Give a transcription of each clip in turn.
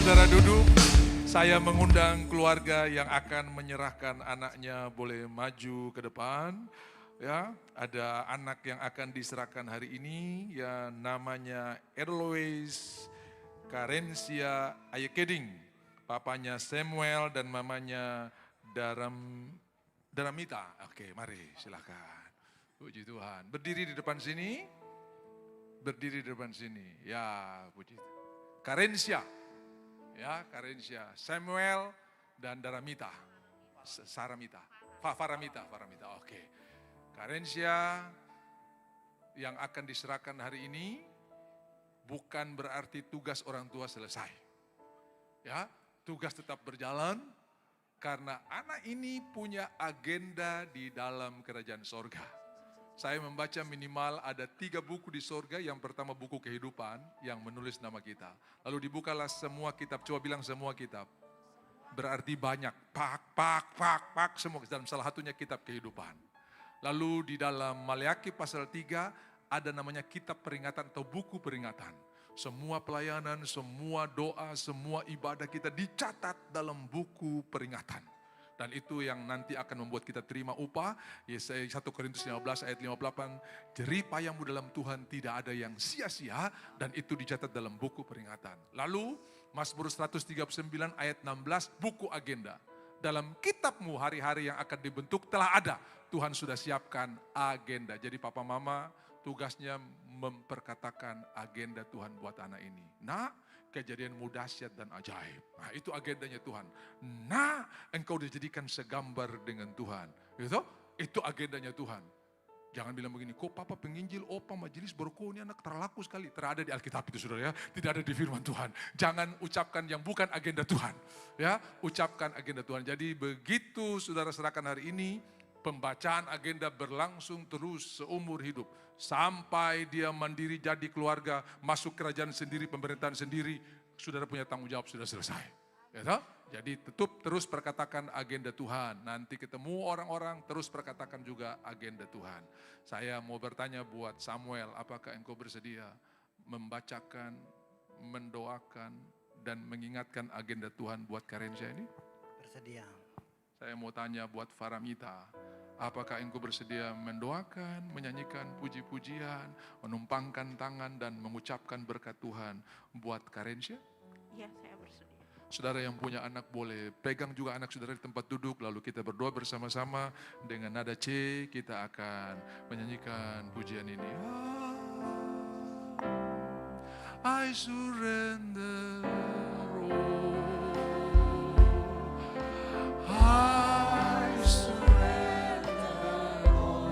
Saudara duduk, saya mengundang keluarga yang akan menyerahkan anaknya boleh maju ke depan. Ya, ada anak yang akan diserahkan hari ini yang namanya Erlois Karensia Ayekeding. Papanya Samuel dan mamanya Daramita. Oke, mari silakan. Puji Tuhan. Berdiri di depan sini. Berdiri di depan sini. Ya, puji Tuhan. Karensia. Ya, Karensia, Samuel dan Daramita, Faramita, oke. Karensia yang akan diserahkan hari ini bukan berarti tugas orang tua selesai. Ya, tugas tetap berjalan karena anak ini punya agenda di dalam kerajaan sorga. Saya membaca minimal ada 3 buku di sorga. Yang pertama buku kehidupan yang menulis nama kita. Lalu dibukalah semua kitab, coba bilang semua kitab. Berarti banyak, pak, semua dalam salah satunya kitab kehidupan. Lalu di dalam Maleakhi pasal 3 ada namanya kitab peringatan atau buku peringatan. Semua pelayanan, semua doa, semua ibadah kita dicatat dalam buku peringatan. Dan itu yang nanti akan membuat kita terima upah. Yesaya 1 Korintus 15 ayat 58. Jerih payahmu dalam Tuhan tidak ada yang sia-sia. Dan itu dicatat dalam buku peringatan. Lalu Mazmur 139 ayat 16 buku agenda. Dalam kitabmu hari-hari yang akan dibentuk telah ada. Tuhan sudah siapkan agenda. Jadi papa mama tugasnya memperkatakan agenda Tuhan buat anak ini. Nah, kejadianmu dahsyat dan ajaib. Nah, itu agendanya Tuhan. Nah, engkau dijadikan segambar dengan Tuhan. Itu agendanya Tuhan. Jangan bilang begini, kok papa penginjil, opa majelis berko ini anak terlaku sekali. Terada di Alkitab itu saudara ya, tidak ada di firman Tuhan. Jangan ucapkan yang bukan agenda Tuhan. Ya, ucapkan agenda Tuhan. Jadi begitu saudara serahkan hari ini, pembacaan agenda berlangsung terus seumur hidup. Sampai dia mandiri jadi keluarga, masuk kerajaan sendiri, pemerintahan sendiri, saudara punya tanggung jawab, sudah selesai. Ya, jadi terus perkatakan agenda Tuhan. Nanti ketemu orang-orang, terus perkatakan juga agenda Tuhan. Saya mau bertanya buat Samuel, apakah engkau bersedia membacakan, mendoakan, dan mengingatkan agenda Tuhan buat Karensia ini? Bersedia. Saya mau tanya buat Faramita, apakah engkau bersedia mendoakan, menyanyikan puji-pujian, menumpangkan tangan dan mengucapkan berkat Tuhan buat Karensia? Iya, saya bersedia. Saudara yang punya anak boleh pegang juga anak saudara di tempat duduk, lalu kita berdoa bersama-sama dengan nada C, kita akan menyanyikan pujian ini. I surrender all. I surrender all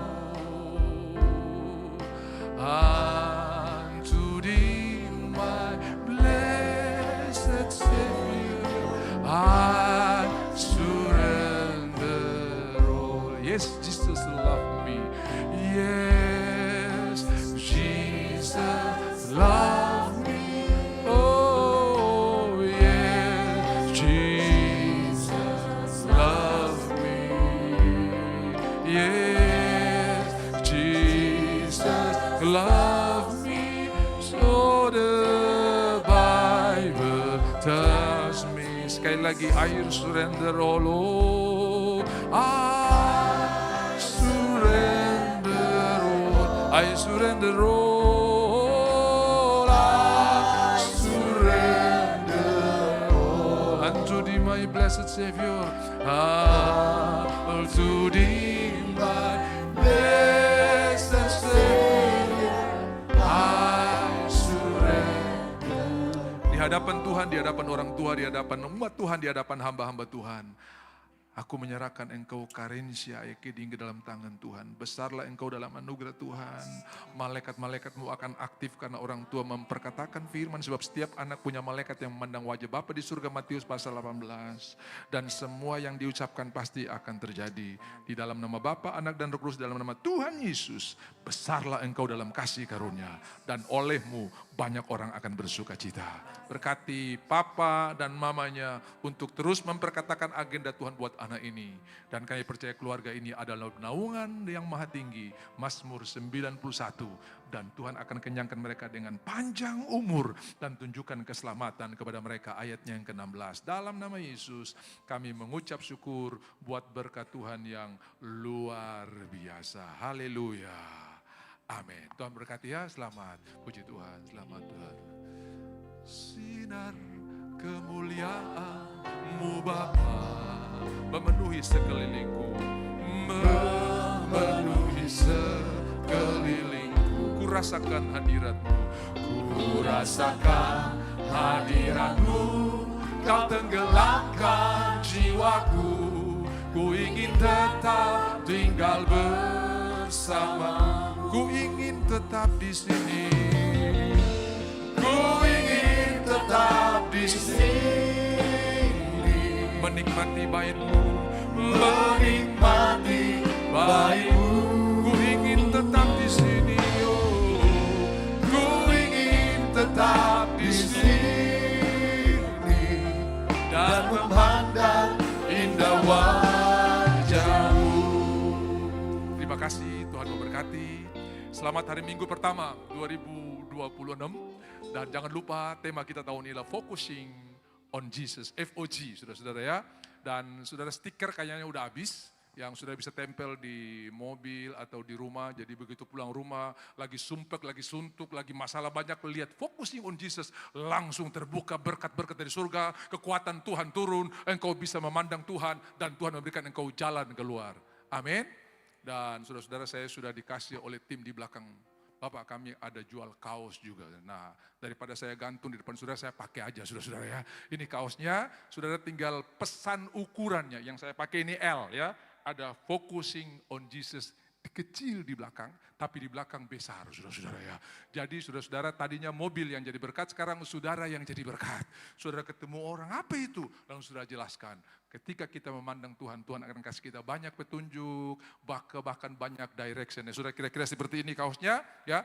unto thee, my blessed Savior. I surrender all. Yes, Jesus loved me. Yes, Jesus loved me. Oh, yes, Jesus loved me. Yes, Jesus loved me. So the Bible tells me. Sekali lagi, I surrender all. Oh, I surrender all. I surrender all. I surrender all unto thee, my blessed Savior. Unto thee, my blessed Savior. I surrender. Di hadapan Tuhan, di hadapan orang tua, di hadapan umat Tuhan, di hadapan hamba-hamba Tuhan. Aku menyerahkan engkau Karensia Ayekeding ke dalam tangan Tuhan. Besarlah engkau dalam anugerah Tuhan. Malaikat-malaikatmu akan aktif karena orang tua memperkatakan firman. Sebab setiap anak punya malaikat yang memandang wajah Bapa di surga, Matius pasal 18. Dan semua yang diucapkan pasti akan terjadi. Di dalam nama Bapa, Anak dan Roh Kudus, dalam nama Tuhan Yesus. Besarlah engkau dalam kasih karunia. Dan olehmu banyak orang akan bersuka cita. Berkati papa dan mamanya untuk terus memperkatakan agenda Tuhan buat anak ini. Dan kami percaya keluarga ini adalah naungan yang maha tinggi. Mazmur 91. Dan Tuhan akan kenyangkan mereka dengan panjang umur dan tunjukkan keselamatan kepada mereka. Ayatnya yang ke-16. Dalam nama Yesus kami mengucap syukur buat berkat Tuhan yang luar biasa. Haleluya. Amin. Tuhan berkati ya, selamat. Puji Tuhan, selamat Tuhan. Sinar kemuliaan-Mu Bapa memenuhi sekelilingku, memenuhi sekelilingku. Ku rasakan hadirat-Mu, ku rasakan hadirat-Mu. Kau tenggelamkan jiwaku, ku ingin tetap tinggal bersama. Ku ingin tetap di sini. Ku ingin tetap di sini. Menikmati bait-Mu, menikmati bait-Mu. Ku ingin tetap di sini. Oh, ku ingin tetap di sini dan memandang indah wajah-Mu. Terima kasih, Tuhan memberkati. Selamat hari Minggu pertama 2026. Dan jangan lupa tema kita tahun ini adalah Focusing on Jesus, FOG, saudara-saudara ya. Dan saudara, stiker kayaknya udah habis, yang sudah bisa tempel di mobil atau di rumah. Jadi begitu pulang rumah, lagi sumpek, lagi suntuk, lagi masalah banyak, lihat Focusing on Jesus, langsung terbuka berkat-berkat dari surga, kekuatan Tuhan turun, engkau bisa memandang Tuhan, dan Tuhan memberikan engkau jalan keluar. Amin. Dan saudara-saudara, saya sudah dikasih oleh tim di belakang Bapak, kami ada jual kaos juga. Nah, daripada saya gantung di depan saudara, saya pakai aja saudara-saudara ya. Ini kaosnya, saudara tinggal pesan ukurannya. Yang saya pakai ini L ya. Ada Focusing on Jesus kecil di belakang, tapi di belakang besar saudara-saudara ya. Jadi saudara-saudara, tadinya mobil yang jadi berkat, sekarang saudara yang jadi berkat. Saudara ketemu orang, apa itu? Lalu saudara jelaskan. Ketika kita memandang Tuhan, Tuhan akan kasih kita banyak petunjuk, bahkan banyak direction. Saudara, kira-kira seperti ini kaosnya ya.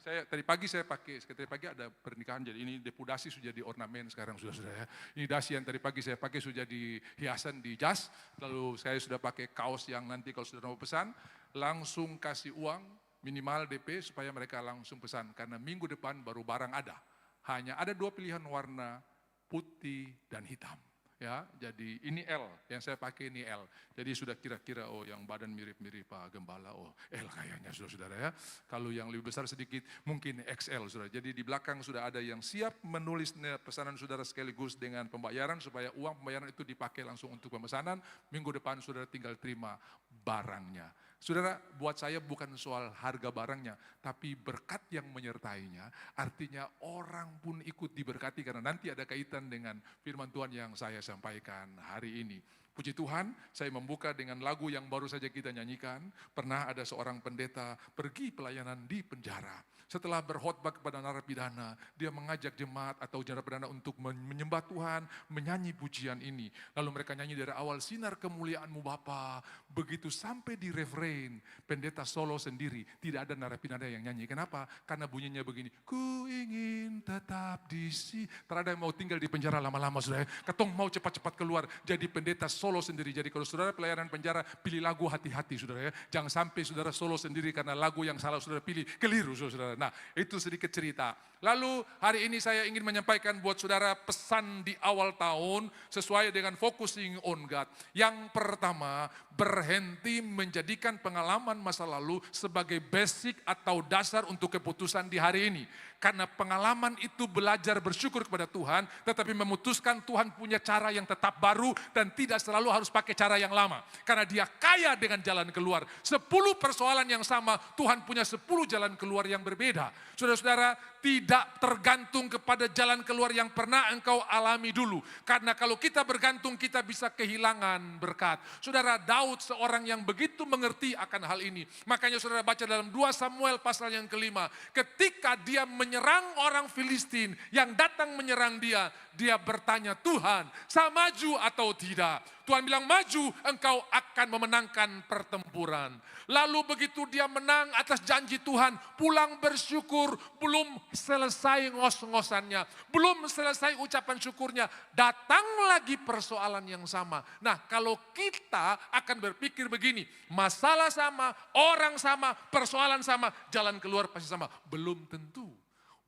Tadi pagi saya pakai, tadi pagi ada pernikahan, jadi ini depu dasi sudah di ornamen sekarang saudara-saudara ya. Ini dasi yang tadi pagi saya pakai sudah di hiasan di jas, lalu saya sudah pakai kaos yang nanti kalau saudara mau pesan, langsung kasih uang minimal DP supaya mereka langsung pesan. Karena minggu depan baru barang ada. Hanya ada 2 pilihan warna, putih dan hitam. Ya, jadi ini L, yang saya pakai ini L. Jadi sudah kira-kira, oh yang badan mirip-mirip Pak Gembala, oh L kayaknya saudara-saudara ya. Kalau yang lebih besar sedikit mungkin XL saudara. Jadi di belakang sudah ada yang siap menulis pesanan saudara sekaligus dengan pembayaran, supaya uang pembayaran itu dipakai langsung untuk pemesanan. Minggu depan saudara tinggal terima barangnya. Saudara, buat saya bukan soal harga barangnya, tapi berkat yang menyertainya. Artinya orang pun ikut diberkati karena nanti ada kaitan dengan firman Tuhan yang saya sampaikan hari ini. Puji Tuhan, saya membuka dengan lagu yang baru saja kita nyanyikan. Pernah ada seorang pendeta pergi pelayanan di penjara. Setelah berkhotbah kepada narapidana, dia mengajak jemaat atau narapidana untuk menyembah Tuhan, menyanyi pujian ini. Lalu mereka nyanyi dari awal, sinar kemuliaan-Mu Bapa. Begitu sampai di refrain, pendeta solo sendiri, tidak ada narapidana yang nyanyi. Kenapa? Karena bunyinya begini, ku ingin tetap di sini. Terada yang mau tinggal di penjara lama-lama, saudara. Ketong mau cepat-cepat keluar, jadi pendeta solo sendiri. Jadi kalau saudara pelayanan penjara, pilih lagu hati-hati, saudara ya. Jangan sampai saudara solo sendiri karena lagu yang salah saudara pilih, keliru saudara. Nah, itu sedikit cerita. Lalu hari ini saya ingin menyampaikan buat saudara pesan di awal tahun sesuai dengan Focusing on God. Yang pertama, berhenti menjadikan pengalaman masa lalu sebagai basic atau dasar untuk keputusan di hari ini. Karena pengalaman itu belajar bersyukur kepada Tuhan, tetapi memutuskan Tuhan punya cara yang tetap baru dan tidak selalu harus pakai cara yang lama. Karena dia kaya dengan jalan keluar. 10 persoalan yang sama, Tuhan punya 10 jalan keluar yang berbeda. Saudara-saudara, tidak tergantung kepada jalan keluar yang pernah engkau alami dulu. Karena kalau kita bergantung, kita bisa kehilangan berkat. Saudara, Daud seorang yang begitu mengerti akan hal ini. Makanya saudara baca dalam 2 Samuel pasal yang ke-5. Ketika dia menyerang orang Filistin yang datang menyerang dia, dia bertanya, Tuhan, saya maju atau tidak? Tuhan bilang maju, engkau akan memenangkan pertempuran. Lalu begitu dia menang atas janji Tuhan, pulang bersyukur, belum selesai ngos-ngosannya, belum selesai ucapan syukurnya, datang lagi persoalan yang sama. Nah, kalau kita akan berpikir begini, masalah sama, orang sama, persoalan sama, jalan keluar pasti sama. Belum tentu.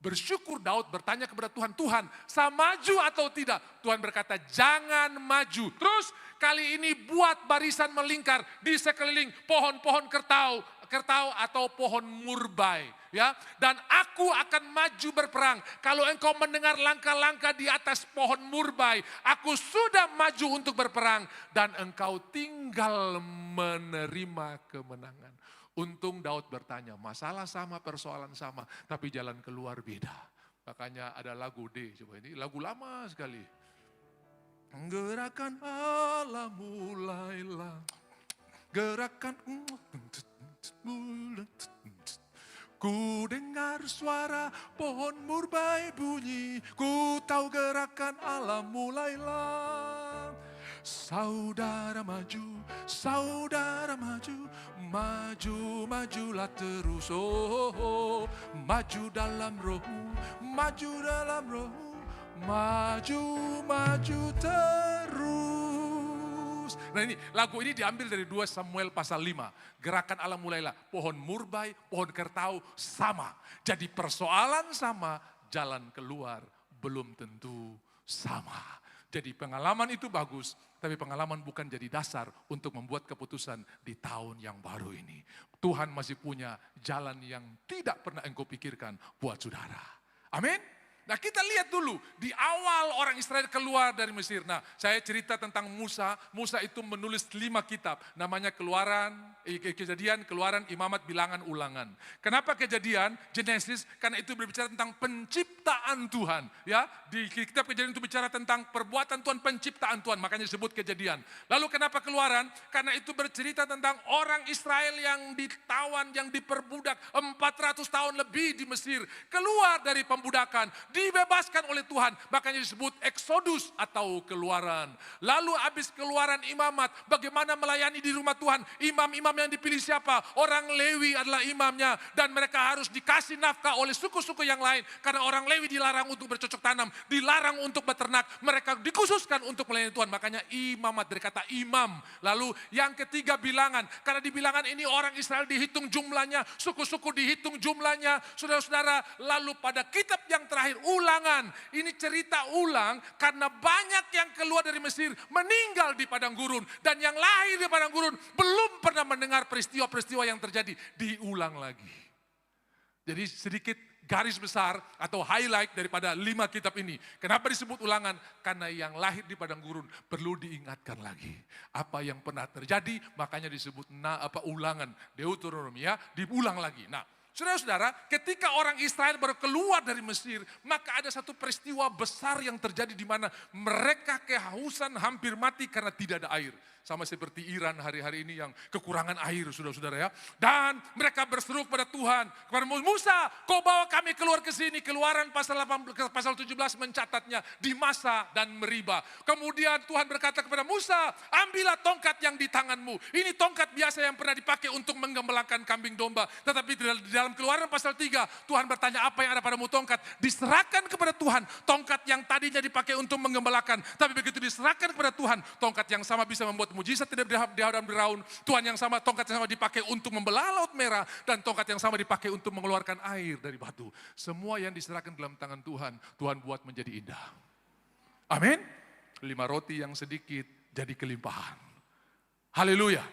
Bersyukur Daud bertanya kepada Tuhan, Tuhan saya maju atau tidak? Tuhan berkata jangan maju. Terus kali ini buat barisan melingkar di sekeliling pohon-pohon kertau atau pohon murbai. Ya, dan aku akan maju berperang. Kalau engkau mendengar langkah-langkah di atas pohon murbai, aku sudah maju untuk berperang. Dan engkau tinggal menerima kemenangan. Untung Daud bertanya, masalah sama, persoalan sama, tapi jalan keluar beda. Makanya ada lagu D, coba ini lagu lama sekali. Gerakan Allah mulailah, gerakan ku dengar suara pohon murbai bunyi, ku tahu gerakan Allah mulailah. Saudara maju, majulah terus, maju dalam rohmu, maju terus. Nah ini, lagu ini diambil dari 2 Samuel pasal 5. Gerakan Allah mulailah, pohon murbai, pohon kertau sama. Jadi persoalan sama, jalan keluar belum tentu sama. Jadi pengalaman itu bagus, tapi pengalaman bukan jadi dasar untuk membuat keputusan di tahun yang baru ini. Tuhan masih punya jalan yang tidak pernah engkau pikirkan buat saudara. Amin. Nah kita lihat dulu, di awal orang Israel keluar dari Mesir. Nah saya cerita tentang Musa. Musa itu menulis 5 kitab. Namanya Kejadian, Keluaran, Imamat, Bilangan, Ulangan. Kenapa Kejadian? Genesis, karena itu berbicara tentang penciptaan Tuhan. Ya, di kitab Kejadian itu bicara tentang perbuatan Tuhan, penciptaan Tuhan. Makanya disebut Kejadian. Lalu kenapa Keluaran? Karena itu bercerita tentang orang Israel yang ditawan, yang diperbudak 400 tahun lebih di Mesir. Keluar dari pembudakan, dibebaskan oleh Tuhan, makanya disebut Exodus atau keluaran. Lalu habis keluaran Imamat, bagaimana melayani di rumah Tuhan. Imam-imam yang dipilih siapa? Orang Lewi adalah imamnya, dan mereka harus dikasih nafkah oleh suku-suku yang lain, karena orang Lewi dilarang untuk bercocok tanam, dilarang untuk beternak, mereka dikhususkan untuk melayani Tuhan, makanya Imamat dari kata imam. Lalu yang ketiga Bilangan, karena di Bilangan ini orang Israel dihitung jumlahnya, suku-suku dihitung jumlahnya, saudara-saudara. Lalu pada kitab yang terakhir Ulangan, ini cerita ulang karena banyak yang keluar dari Mesir meninggal di padang gurun, dan yang lahir di padang gurun belum pernah mendengar peristiwa-peristiwa yang terjadi, diulang lagi. Jadi sedikit garis besar atau highlight daripada 5 kitab ini. Kenapa disebut ulangan? Karena yang lahir di padang gurun perlu diingatkan lagi. Apa yang pernah terjadi, makanya disebut ulangan. Deuteronomi ya, diulang lagi. Nah, saudara-saudara, ketika orang Israel baru keluar dari Mesir, maka ada satu peristiwa besar yang terjadi di mana mereka kehausan hampir mati karena tidak ada air. Sama seperti Iran hari-hari ini yang kekurangan air, saudara-saudara ya. Dan mereka berseru kepada Tuhan, kepada Musa, kau bawa kami keluar ke sini. Keluaran pasal 17 mencatatnya, di Masa dan Meriba. Kemudian Tuhan berkata kepada Musa, ambillah tongkat yang di tanganmu. Ini tongkat biasa yang pernah dipakai untuk menggembalakan kambing domba. Tetapi di dalam Keluaran pasal 3, Tuhan bertanya, apa yang ada padamu tongkat? Diserahkan kepada Tuhan, tongkat yang tadinya dipakai untuk menggembalakan. Tapi begitu diserahkan kepada Tuhan, tongkat yang sama bisa membuat mujizat tidak dihadap Firaun. Tuhan yang sama, tongkat yang sama dipakai untuk membelah Laut Merah, dan tongkat yang sama dipakai untuk mengeluarkan air dari batu. Semua yang diserahkan dalam tangan Tuhan, Tuhan buat menjadi indah. Amin. 5 roti yang sedikit jadi kelimpahan. Haleluya.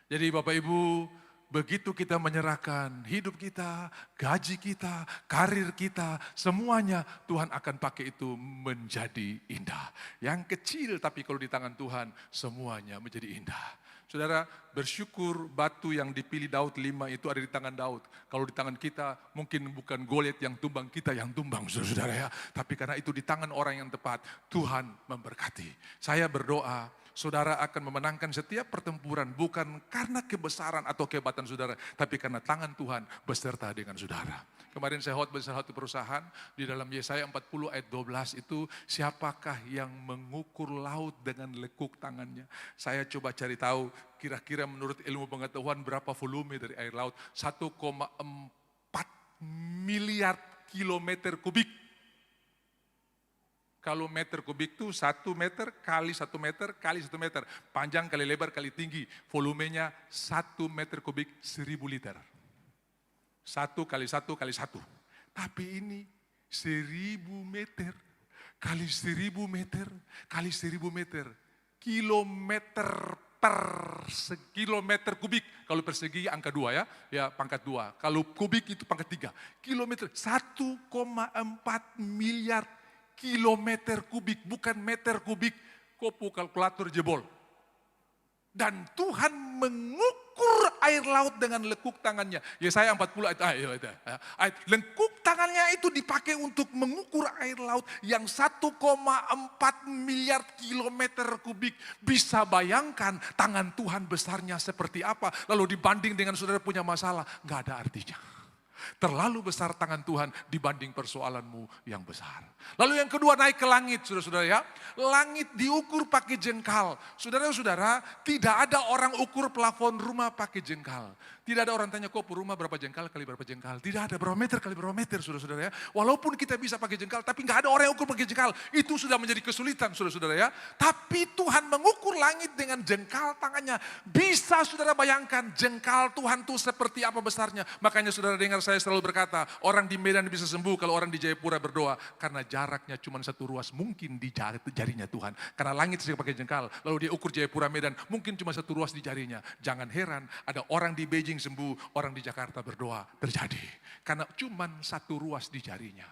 Jadi Bapak Ibu, begitu kita menyerahkan hidup kita, gaji kita, karir kita, semuanya Tuhan akan pakai itu menjadi indah. Yang kecil tapi kalau di tangan Tuhan semuanya menjadi indah. Saudara, bersyukur batu yang dipilih Daud 5 itu ada di tangan Daud. Kalau di tangan kita mungkin bukan Goliat yang tumbang, kita yang tumbang saudara ya. Tapi karena itu di tangan orang yang tepat, Tuhan memberkati. Saya berdoa Saudara akan memenangkan setiap pertempuran bukan karena kebesaran atau kehebatan saudara, tapi karena tangan Tuhan beserta dengan saudara. Kemarin saya khotbah di salah satu perusahaan, di dalam Yesaya 40 ayat 12 itu, siapakah yang mengukur laut dengan lekuk tangannya? Saya coba cari tahu, kira-kira menurut ilmu pengetahuan berapa volume dari air laut? 1,4 miliar kilometer kubik. Kalau meter kubik itu 1 meter kali 1 meter kali 1 meter. Panjang kali lebar kali tinggi. Volumenya 1 meter kubik 1000 liter. 1 kali 1 kali 1. Tapi ini 1000 meter kali 1000 meter kali 1000 meter. Kilometer per kilometer kubik. Kalau persegi angka 2 ya, ya pangkat 2. Kalau kubik itu pangkat 3. Kilometer 1,4 miliar kilometer kubik, bukan meter kubik. Kopu kalkulator jebol. Dan Tuhan mengukur air laut dengan lekuk tangannya. Yesaya 40 ayat. Lekuk tangannya itu dipakai untuk mengukur air laut yang 1,4 miliar kilometer kubik. Bisa bayangkan tangan Tuhan besarnya seperti apa. Lalu dibanding dengan saudara punya masalah, gak ada artinya. Terlalu besar tangan Tuhan dibanding persoalanmu yang besar. Lalu yang kedua, naik ke langit, saudara-saudara ya. Langit diukur pakai jengkal. Saudara-saudara, tidak ada orang ukur plafon rumah pakai jengkal. Tidak ada orang tanya, kok rumah berapa jengkal kali berapa jengkal. Tidak ada berapa meter kali berapa meter, saudara-saudara ya. Walaupun kita bisa pakai jengkal, tapi nggak ada orang yang ukur pakai jengkal. Itu sudah menjadi kesulitan, saudara-saudara ya. Tapi Tuhan mengukur langit dengan jengkal tangannya. Bisa saudara bayangkan jengkal Tuhan itu seperti apa besarnya. Makanya saudara dengar saya selalu berkata, orang di Medan bisa sembuh kalau orang di Jayapura berdoa. Karena jaraknya cuma 1 ruas, mungkin di jarinya Tuhan. Karena langit saya pakai jengkal, lalu dia ukur Jayapura Medan, mungkin cuma 1 ruas di jarinya. Jangan heran, ada orang di Beijing sembuh, orang di Jakarta berdoa, terjadi. Karena cuma 1 ruas di jarinya.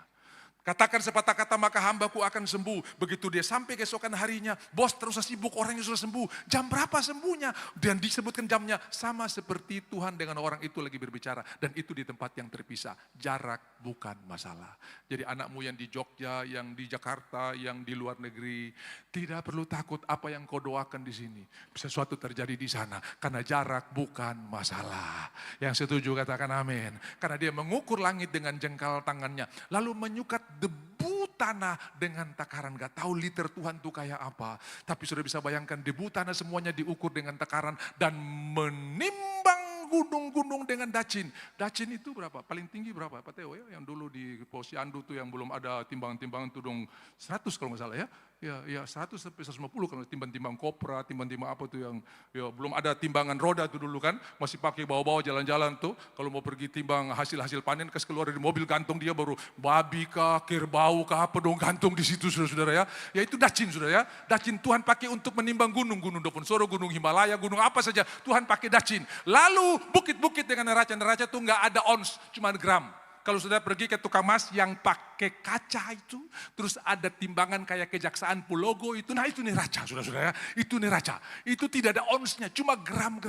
Katakan sepatah kata maka hambaku akan sembuh. Begitu dia sampai keesokan harinya, bos terus sibuk, orangnya sudah sembuh. Jam berapa sembuhnya? Dan disebutkan jamnya, sama seperti Tuhan dengan orang itu lagi berbicara. Dan itu di tempat yang terpisah. Jarak bukan masalah. Jadi anakmu yang di Jogja, yang di Jakarta, yang di luar negeri, tidak perlu takut apa yang kau doakan di sini. Sesuatu terjadi di sana. Karena jarak bukan masalah. Yang setuju katakan amin. Karena dia mengukur langit dengan jengkal tangannya. Lalu menyukat debu tanah dengan takaran. Gak tahu liter Tuhan itu kayak apa. Tapi sudah bisa bayangkan debu tanah semuanya diukur dengan takaran. Dan menimbang gunung-gunung dengan dacin. Dacin itu berapa? Paling tinggi berapa? Pak Teo ya? Yang dulu di Posyandu tuh yang belum ada timbangan-timbangan tuh dong 100 kalau nggak salah ya. Ya 100 sampai 150 kalau timbang-timbang kopra, timbang-timbang apa tuh yang ya belum ada timbangan roda tuh dulu kan. Masih pakai bawa-bawa jalan-jalan tuh. Kalau mau pergi timbang hasil-hasil panen kes keluar dari mobil gantung dia baru babi kah, kerbau kah apa dong gantung di situ saudara-saudara ya. Ya itu dacin saudara ya. Dacin Tuhan pakai untuk menimbang gunung Doponsoro, gunung Himalaya, gunung apa saja. Tuhan pakai dacin. Lalu bukit-bukit dengan neraca tuh nggak ada ons, cuma gram. Kalau sudah pergi ke tukang emas yang pakai kaca itu, terus ada timbangan kayak kejaksaan Pulogo itu, nah itu neraca, saudara-saudara, itu neraca. Itu tidak ada onsnya, cuma gram.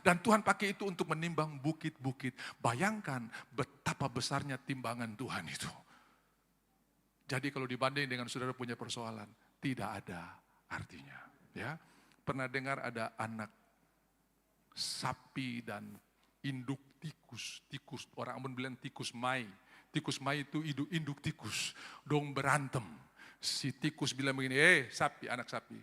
Dan Tuhan pakai itu untuk menimbang bukit-bukit. Bayangkan betapa besarnya timbangan Tuhan itu. Jadi kalau dibanding dengan saudara punya persoalan, tidak ada artinya. Ya, pernah dengar ada anak sapi dan induk tikus, orang Ambon bilang tikus mai itu induk tikus, dong berantem. Si tikus bilang begini, sapi, anak sapi,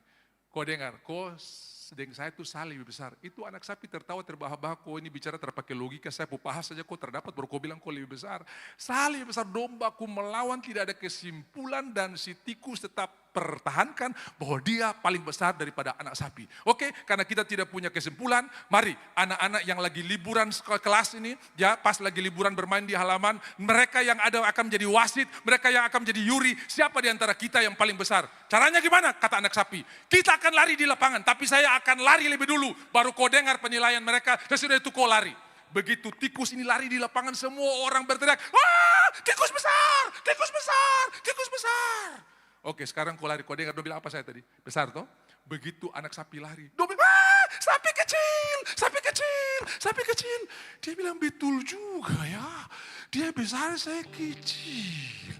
kau dengar, kau sedang saya itu salih lebih besar. Itu anak sapi tertawa terbahak-bahak, kau ini bicara terpakai logika, saya pupahas saja kau terdapat, baru kau bilang kau lebih besar. Salih lebih besar, dombaku melawan tidak ada kesimpulan dan si tikus tetap pertahankan bahwa dia paling besar daripada anak sapi. Oke, karena kita tidak punya kesimpulan, mari anak-anak yang lagi liburan kelas ini, ya pas lagi liburan bermain di halaman, mereka yang ada akan menjadi wasit, mereka yang akan menjadi yuri, siapa di antara kita yang paling besar? Caranya gimana? Kata anak sapi, kita akan lari di lapangan, tapi saya akan lari lebih dulu, baru kau dengar penilaian mereka, sesudah itu kau lari. Begitu tikus ini lari di lapangan, semua orang berteriak, wah tikus besar, tikus besar, tikus besar. Oke, sekarang kau lari, kau dengar, dia bilang apa saya tadi? Besar toh? Begitu anak sapi lari, dia bilang, sapi kecil, sapi kecil, sapi kecil. Dia bilang, betul juga ya, dia besar, saya kecil.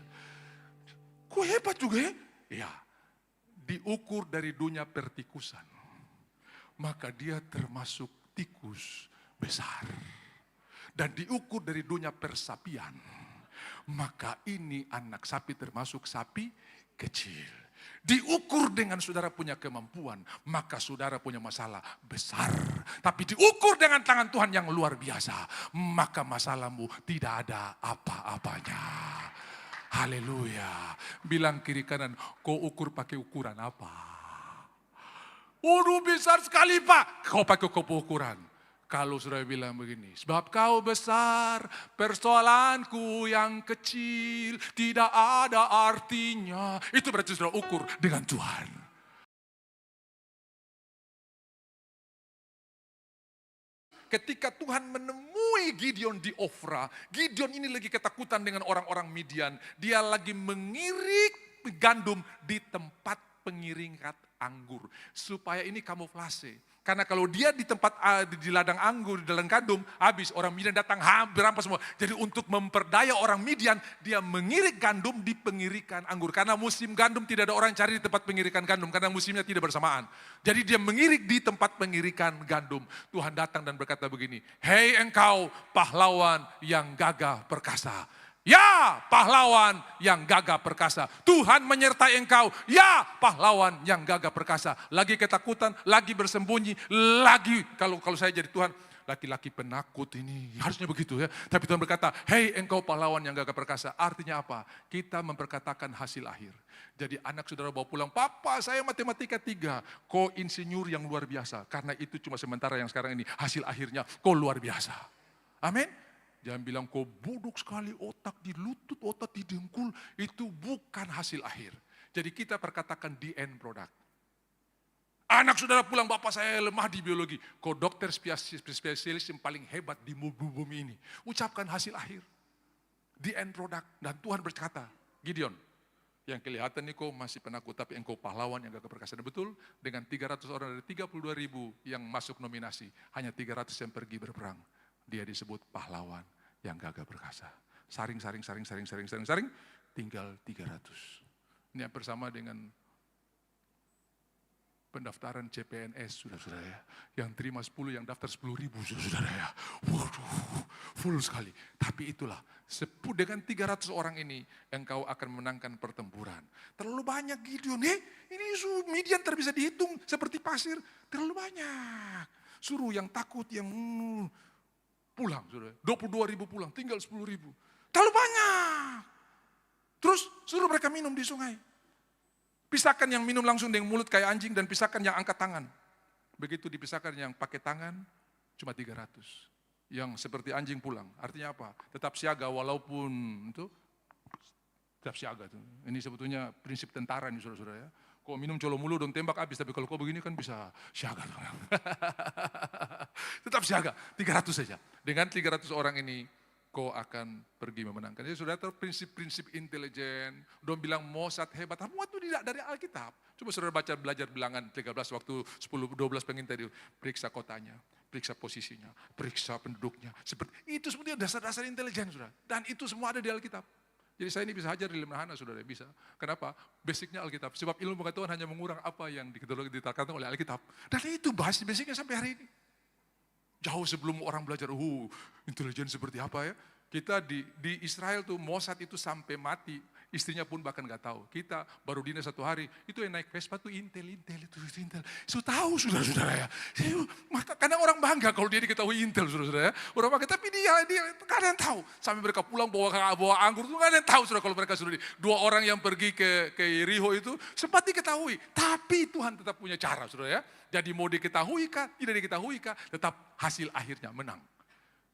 Kok hebat juga ya? Iya, diukur dari dunia pertikusan. maka dia termasuk tikus besar. Dan diukur dari dunia persapian, maka ini anak sapi termasuk sapi kecil. Diukur dengan saudara punya kemampuan, maka saudara punya masalah besar. Tapi diukur dengan tangan Tuhan yang luar biasa, maka masalahmu tidak ada apa-apanya. Haleluya. Bilang kiri kanan, kau ukur pakai ukuran apa? Waduh besar sekali Pak. Kau pakai ukuran. Kalau saudara bilang begini, sebab kau besar, persoalanku yang kecil, tidak ada artinya. Itu berarti saudara ukur dengan Tuhan. Ketika Tuhan menemui Gideon di Ofra, Gideon ini lagi ketakutan dengan orang-orang Midian. Dia lagi mengirik gandum di tempat pengiringan anggur. Supaya ini kamuflase. Karena kalau dia di tempat di ladang anggur, di ladang gandum, habis orang Midian datang berampas semua. Jadi untuk memperdaya orang Midian, dia mengirik gandum di pengirikan anggur. Karena musim gandum tidak ada orang cari di tempat pengirikan gandum, karena musimnya tidak bersamaan. Jadi dia mengirik di tempat pengirikan gandum. Tuhan datang dan berkata begini, hei engkau pahlawan yang gagah perkasa. Ya pahlawan yang gagah perkasa. Tuhan menyertai engkau. Ya pahlawan yang gagah perkasa. Lagi ketakutan, lagi bersembunyi, lagi kalau saya jadi Tuhan, laki-laki penakut ini. Harusnya begitu ya. Tapi Tuhan berkata, hei engkau pahlawan yang gagah perkasa. Artinya apa? Kita memperkatakan hasil akhir. Jadi anak saudara bawa pulang, papa saya matematika 3. Kau insinyur yang luar biasa. Karena itu cuma sementara yang sekarang ini. Hasil akhirnya kau luar biasa. Amin. Jangan bilang kau bodoh sekali, otak di lutut, otak di dengkul. Itu bukan hasil akhir. Jadi kita perkatakan the end product. Anak saudara pulang, bapak saya lemah di biologi. Kau dokter spesialis yang paling hebat di bumi ini. Ucapkan hasil akhir. The end product. Dan Tuhan berkata, Gideon, yang kelihatan nih kau masih penakut, tapi engkau pahlawan yang gagah perkasa. Betul, dengan 300 orang dari 32.000 yang masuk nominasi, hanya 300 yang pergi berperang. Dia disebut pahlawan yang gagah perkasa. Saring, tinggal 300. Ini yang bersama dengan pendaftaran CPNS, saudara ya. Yang terima 10, yang daftar 10.000, saudara ya. Waduh, full sekali. Tapi itulah, dengan 300 orang ini, engkau akan menangkan pertempuran. Terlalu banyak Gideon, ini Midian bisa dihitung seperti pasir. Terlalu banyak. Suruh yang takut, yang pulang, saudara. 22.000 pulang, tinggal 10.000. Terlalu banyak. Terus suruh mereka minum di sungai. Pisahkan yang minum langsung dengan mulut kayak anjing dan pisahkan yang angkat tangan. Begitu dipisahkan yang pakai tangan, cuma 300. Yang seperti anjing pulang. Artinya apa? Tetap siaga walaupun itu tetap siaga. Ini sebetulnya prinsip tentara nih saudara-saudara ya. Kau minum colo mulu dong tembak habis, tapi kalau kau begini kan bisa siaga. Tetap siaga, 300 saja. Dengan 300 orang ini, kau akan pergi memenangkan. Jadi saudara tahu prinsip-prinsip intelijen, dong bilang Mossad hebat, semua itu tidak dari Alkitab. Coba saudara belajar bilangan 13 waktu 10-12 pengintai, periksa kotanya, periksa posisinya, periksa penduduknya. Itu sebetulnya dasar-dasar intelijen saudara. Dan itu semua ada di Alkitab. Jadi saya ini bisa ajar di Lemnahana, saudara, bisa. Kenapa? Basicnya Alkitab. Sebab ilmu pengetahuan hanya mengurang apa yang dikatakan oleh Alkitab. Dan itu basicnya sampai hari ini. Jauh sebelum orang belajar, intelijen seperti apa ya. Kita di Israel tuh, Mossad itu sampai mati, istrinya pun bahkan gak tahu. Kita baru dinas 1 hari, itu yang naik Vespa tuh intel. So tahu saudara-saudara ya. Maka kadang orang bangga kalau dia diketahui intel saudara-saudara ya. Orang bangga, tapi dia gak ada yang tahu. Sampai mereka pulang bawa anggur, tuh gak ada yang tahu saudara kalau mereka sudah 2 orang yang pergi ke Yeriho itu sempat diketahui. Tapi Tuhan tetap punya cara saudara ya. Jadi mau diketahui kah, tidak diketahui kah, tetap hasil akhirnya menang.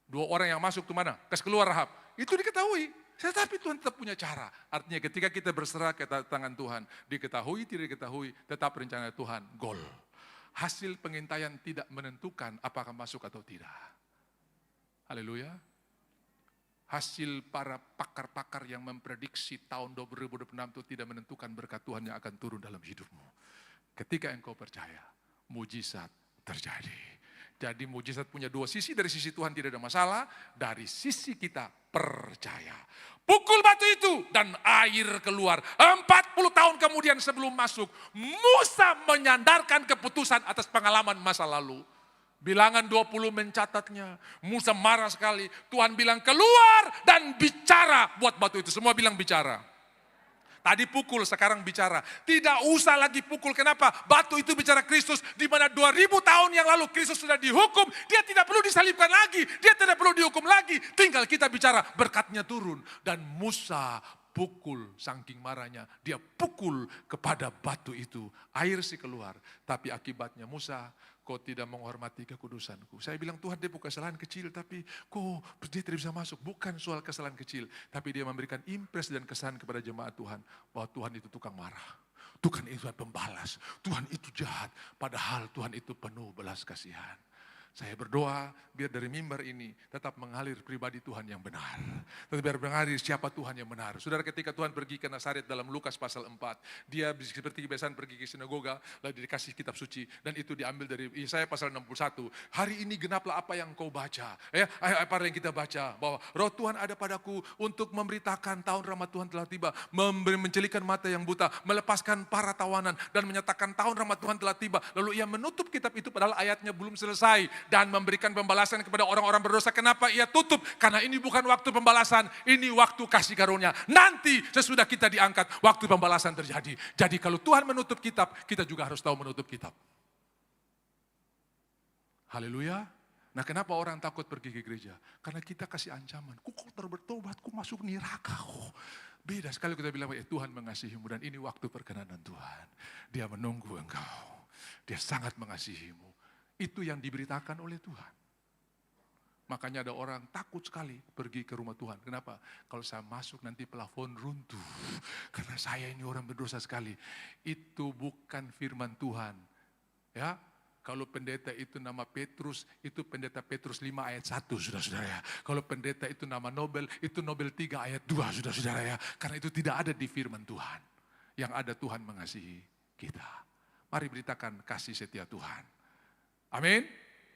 2 orang yang masuk tuh mana? Kas keluar Rahab. Itu diketahui. Tetapi Tuhan tetap punya cara. Artinya ketika kita berserah ke tangan Tuhan, diketahui, tidak diketahui, tetap rencana Tuhan, gol. Hasil pengintaian tidak menentukan apakah masuk atau tidak. Haleluya. Hasil para pakar-pakar yang memprediksi tahun 2026 itu tidak menentukan berkat Tuhan yang akan turun dalam hidupmu. Ketika engkau percaya, mujizat terjadi. Jadi mujizat punya dua sisi, dari sisi Tuhan tidak ada masalah, dari sisi kita percaya. Pukul batu itu dan air keluar. 40 tahun kemudian sebelum masuk, Musa menyandarkan keputusan atas pengalaman masa lalu. Bilangan 20 mencatatnya. Musa marah sekali. Tuhan bilang keluar dan bicara buat batu itu. Semua bilang bicara. Tadi pukul, sekarang bicara. Tidak usah lagi pukul. Kenapa? Batu itu bicara Kristus. Di mana 2000 tahun yang lalu Kristus sudah dihukum. Dia tidak perlu disalibkan lagi. Dia tidak perlu dihukum lagi. Tinggal kita bicara, berkatnya turun. Dan Musa pukul, saking marahnya. Dia pukul kepada batu itu. Air sih keluar. Tapi akibatnya Musa, kau tidak menghormati kekudusanku. Saya bilang Tuhan, dia bukan kesalahan kecil, tapi kok dia tidak bisa masuk. Bukan soal kesalahan kecil, tapi dia memberikan impres dan kesan kepada jemaat Tuhan. Bahwa Tuhan itu tukang marah. Tuhan itu pembalas. Tuhan itu jahat. Padahal Tuhan itu penuh belas kasihan. Saya berdoa biar dari mimbar ini tetap mengalir pribadi Tuhan yang benar. Tetap biar mengalir siapa Tuhan yang benar. Saudara, ketika Tuhan pergi ke Nazaret dalam Lukas pasal 4. Dia seperti kebiasaan pergi ke sinagoga, lalu dikasih kitab suci. Dan itu diambil dari Yesaya pasal 61. Hari ini genaplah apa yang kau baca. Apa yang kita baca. Bahwa roh Tuhan ada padaku untuk memberitakan tahun rahmat Tuhan telah tiba. Mencelikan mata yang buta. Melepaskan para tawanan. Dan menyatakan tahun rahmat Tuhan telah tiba. Lalu ia menutup kitab itu padahal ayatnya belum selesai. Dan memberikan pembalasan kepada orang-orang berdosa. Kenapa ia tutup? Karena ini bukan waktu pembalasan, ini waktu kasih karunia. Nanti sesudah kita diangkat, waktu pembalasan terjadi. Jadi kalau Tuhan menutup kitab, kita juga harus tahu menutup kitab. Haleluya. Nah, kenapa orang takut pergi ke gereja? Karena kita kasih ancaman. Kau bertobat, kau masuk neraka. Beda sekali kita bilang, Tuhan mengasihimu dan ini waktu perkenanan Tuhan. Dia menunggu engkau. Dia sangat mengasihimu. Itu yang diberitakan oleh Tuhan. Makanya ada orang takut sekali pergi ke rumah Tuhan. Kenapa? Kalau saya masuk nanti plafon runtuh. Karena saya ini orang berdosa sekali. Itu bukan firman Tuhan. Ya, kalau pendeta itu nama Petrus, itu pendeta Petrus 5 ayat 1, saudara-saudara ya. Kalau pendeta itu nama Nobel, itu Nobel 3 ayat 2, saudara-saudara ya. Karena itu tidak ada di firman Tuhan. Yang ada Tuhan mengasihi kita. Mari beritakan kasih setia Tuhan. Amin.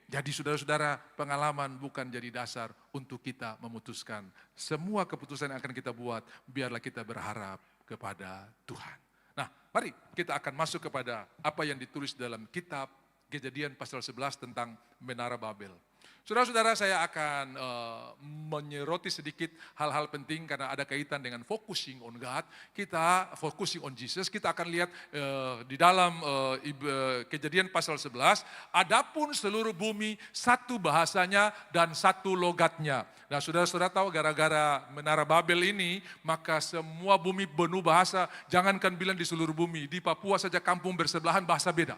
Jadi saudara-saudara, pengalaman bukan jadi dasar untuk kita memutuskan. Semua keputusan yang akan kita buat, biarlah kita berharap kepada Tuhan. Nah, mari kita akan masuk kepada apa yang ditulis dalam kitab Kejadian pasal 11 tentang Menara Babel. Saudara-saudara, saya akan menyoroti sedikit hal-hal penting karena ada kaitan dengan focusing on God. Kita focusing on Jesus. Kita akan lihat di dalam Kejadian pasal 11. Adapun seluruh bumi satu bahasanya dan satu logatnya. Nah, saudara-saudara tahu gara-gara Menara Babel ini, maka semua bumi penuh bahasa. Jangankan bilang di seluruh bumi, di Papua saja kampung bersebelahan bahasa beda.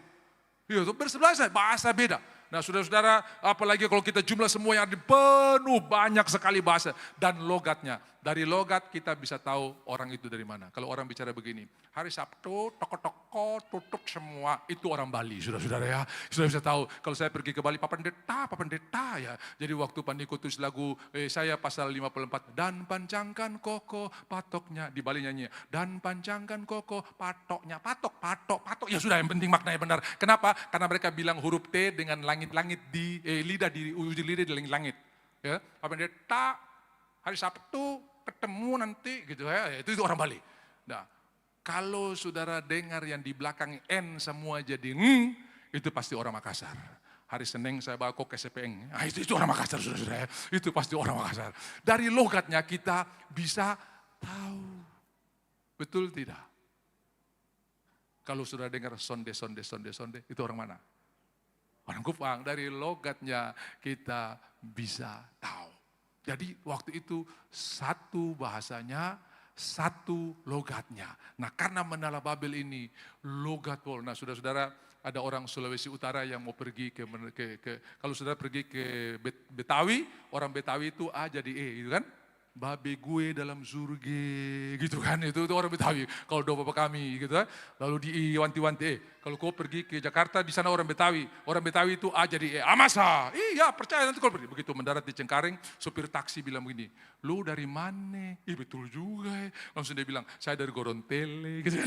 Iya, bersebelahan bahasa beda. Nah, saudara-saudara, apalagi kalau kita jumlah semua yang ada penuh banyak sekali bahasa dan logatnya. Dari logat kita bisa tahu orang itu dari mana. Kalau orang bicara begini, hari Sabtu, toko-toko tutup semua, itu orang Bali, saudara-saudara ya. Sudah bisa tahu, kalau saya pergi ke Bali, Pak Pendeta ya. Jadi waktu Pandiko tulis lagu, saya pasal 54, dan pancangkan koko patoknya, di Bali nyanyi, dan pancangkan koko patoknya, patok, ya sudah yang penting maknanya benar. Kenapa? Karena mereka bilang huruf T dengan langit-langit di lidah, di ujung lidah di langit-langit. Ya, Pak Pendeta, hari Sabtu ketemu nanti gitu ya, itu orang Bali. Nah, kalau saudara dengar yang di belakang N semua jadi itu pasti orang Makassar. Hari Senin saya bawa kok ke SPN. Nah, itu orang Makassar, saudara-saudara. Itu pasti orang Makassar. Dari logatnya kita bisa tahu. Betul tidak? Kalau saudara dengar sonde, itu orang mana? Orang Kupang. Dari logatnya kita bisa tahu. Jadi waktu itu satu bahasanya, satu logatnya. Nah, karena Menara Babel ini logat pol. Nah, saudara-saudara, ada orang Sulawesi Utara yang mau pergi ke kalau saudara pergi ke Betawi, orang Betawi itu A jadi E, gitu kan? Babe gue dalam surga, gitu kan, itu orang Betawi. Kalau doa bapak kami, gitu kan. Lalu diwanti-wanti, kalau kau pergi ke Jakarta, di sana orang Betawi itu A jadi E, Amasa. Iya, percaya nanti kalau pergi. Begitu mendarat di Cengkareng, sopir taksi bilang begini, lu dari mana? Betul juga. Langsung dia bilang, saya dari Gorontele. Gitu.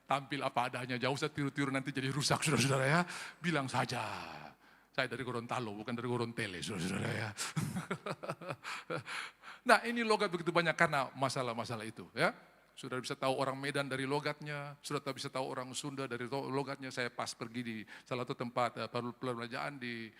tampil apa adanya, jauh usah tiru-tiru nanti jadi rusak saudara-saudara ya. Bilang saja, saya dari Gorontalo bukan dari Gorontele saudara-saudara ya. Nah ini logat begitu banyak karena masalah-masalah itu ya. Sudah bisa tahu orang Medan dari logatnya, sudah bisa tahu orang Sunda dari logatnya. Saya pas pergi di salah satu tempat perbelanjaan di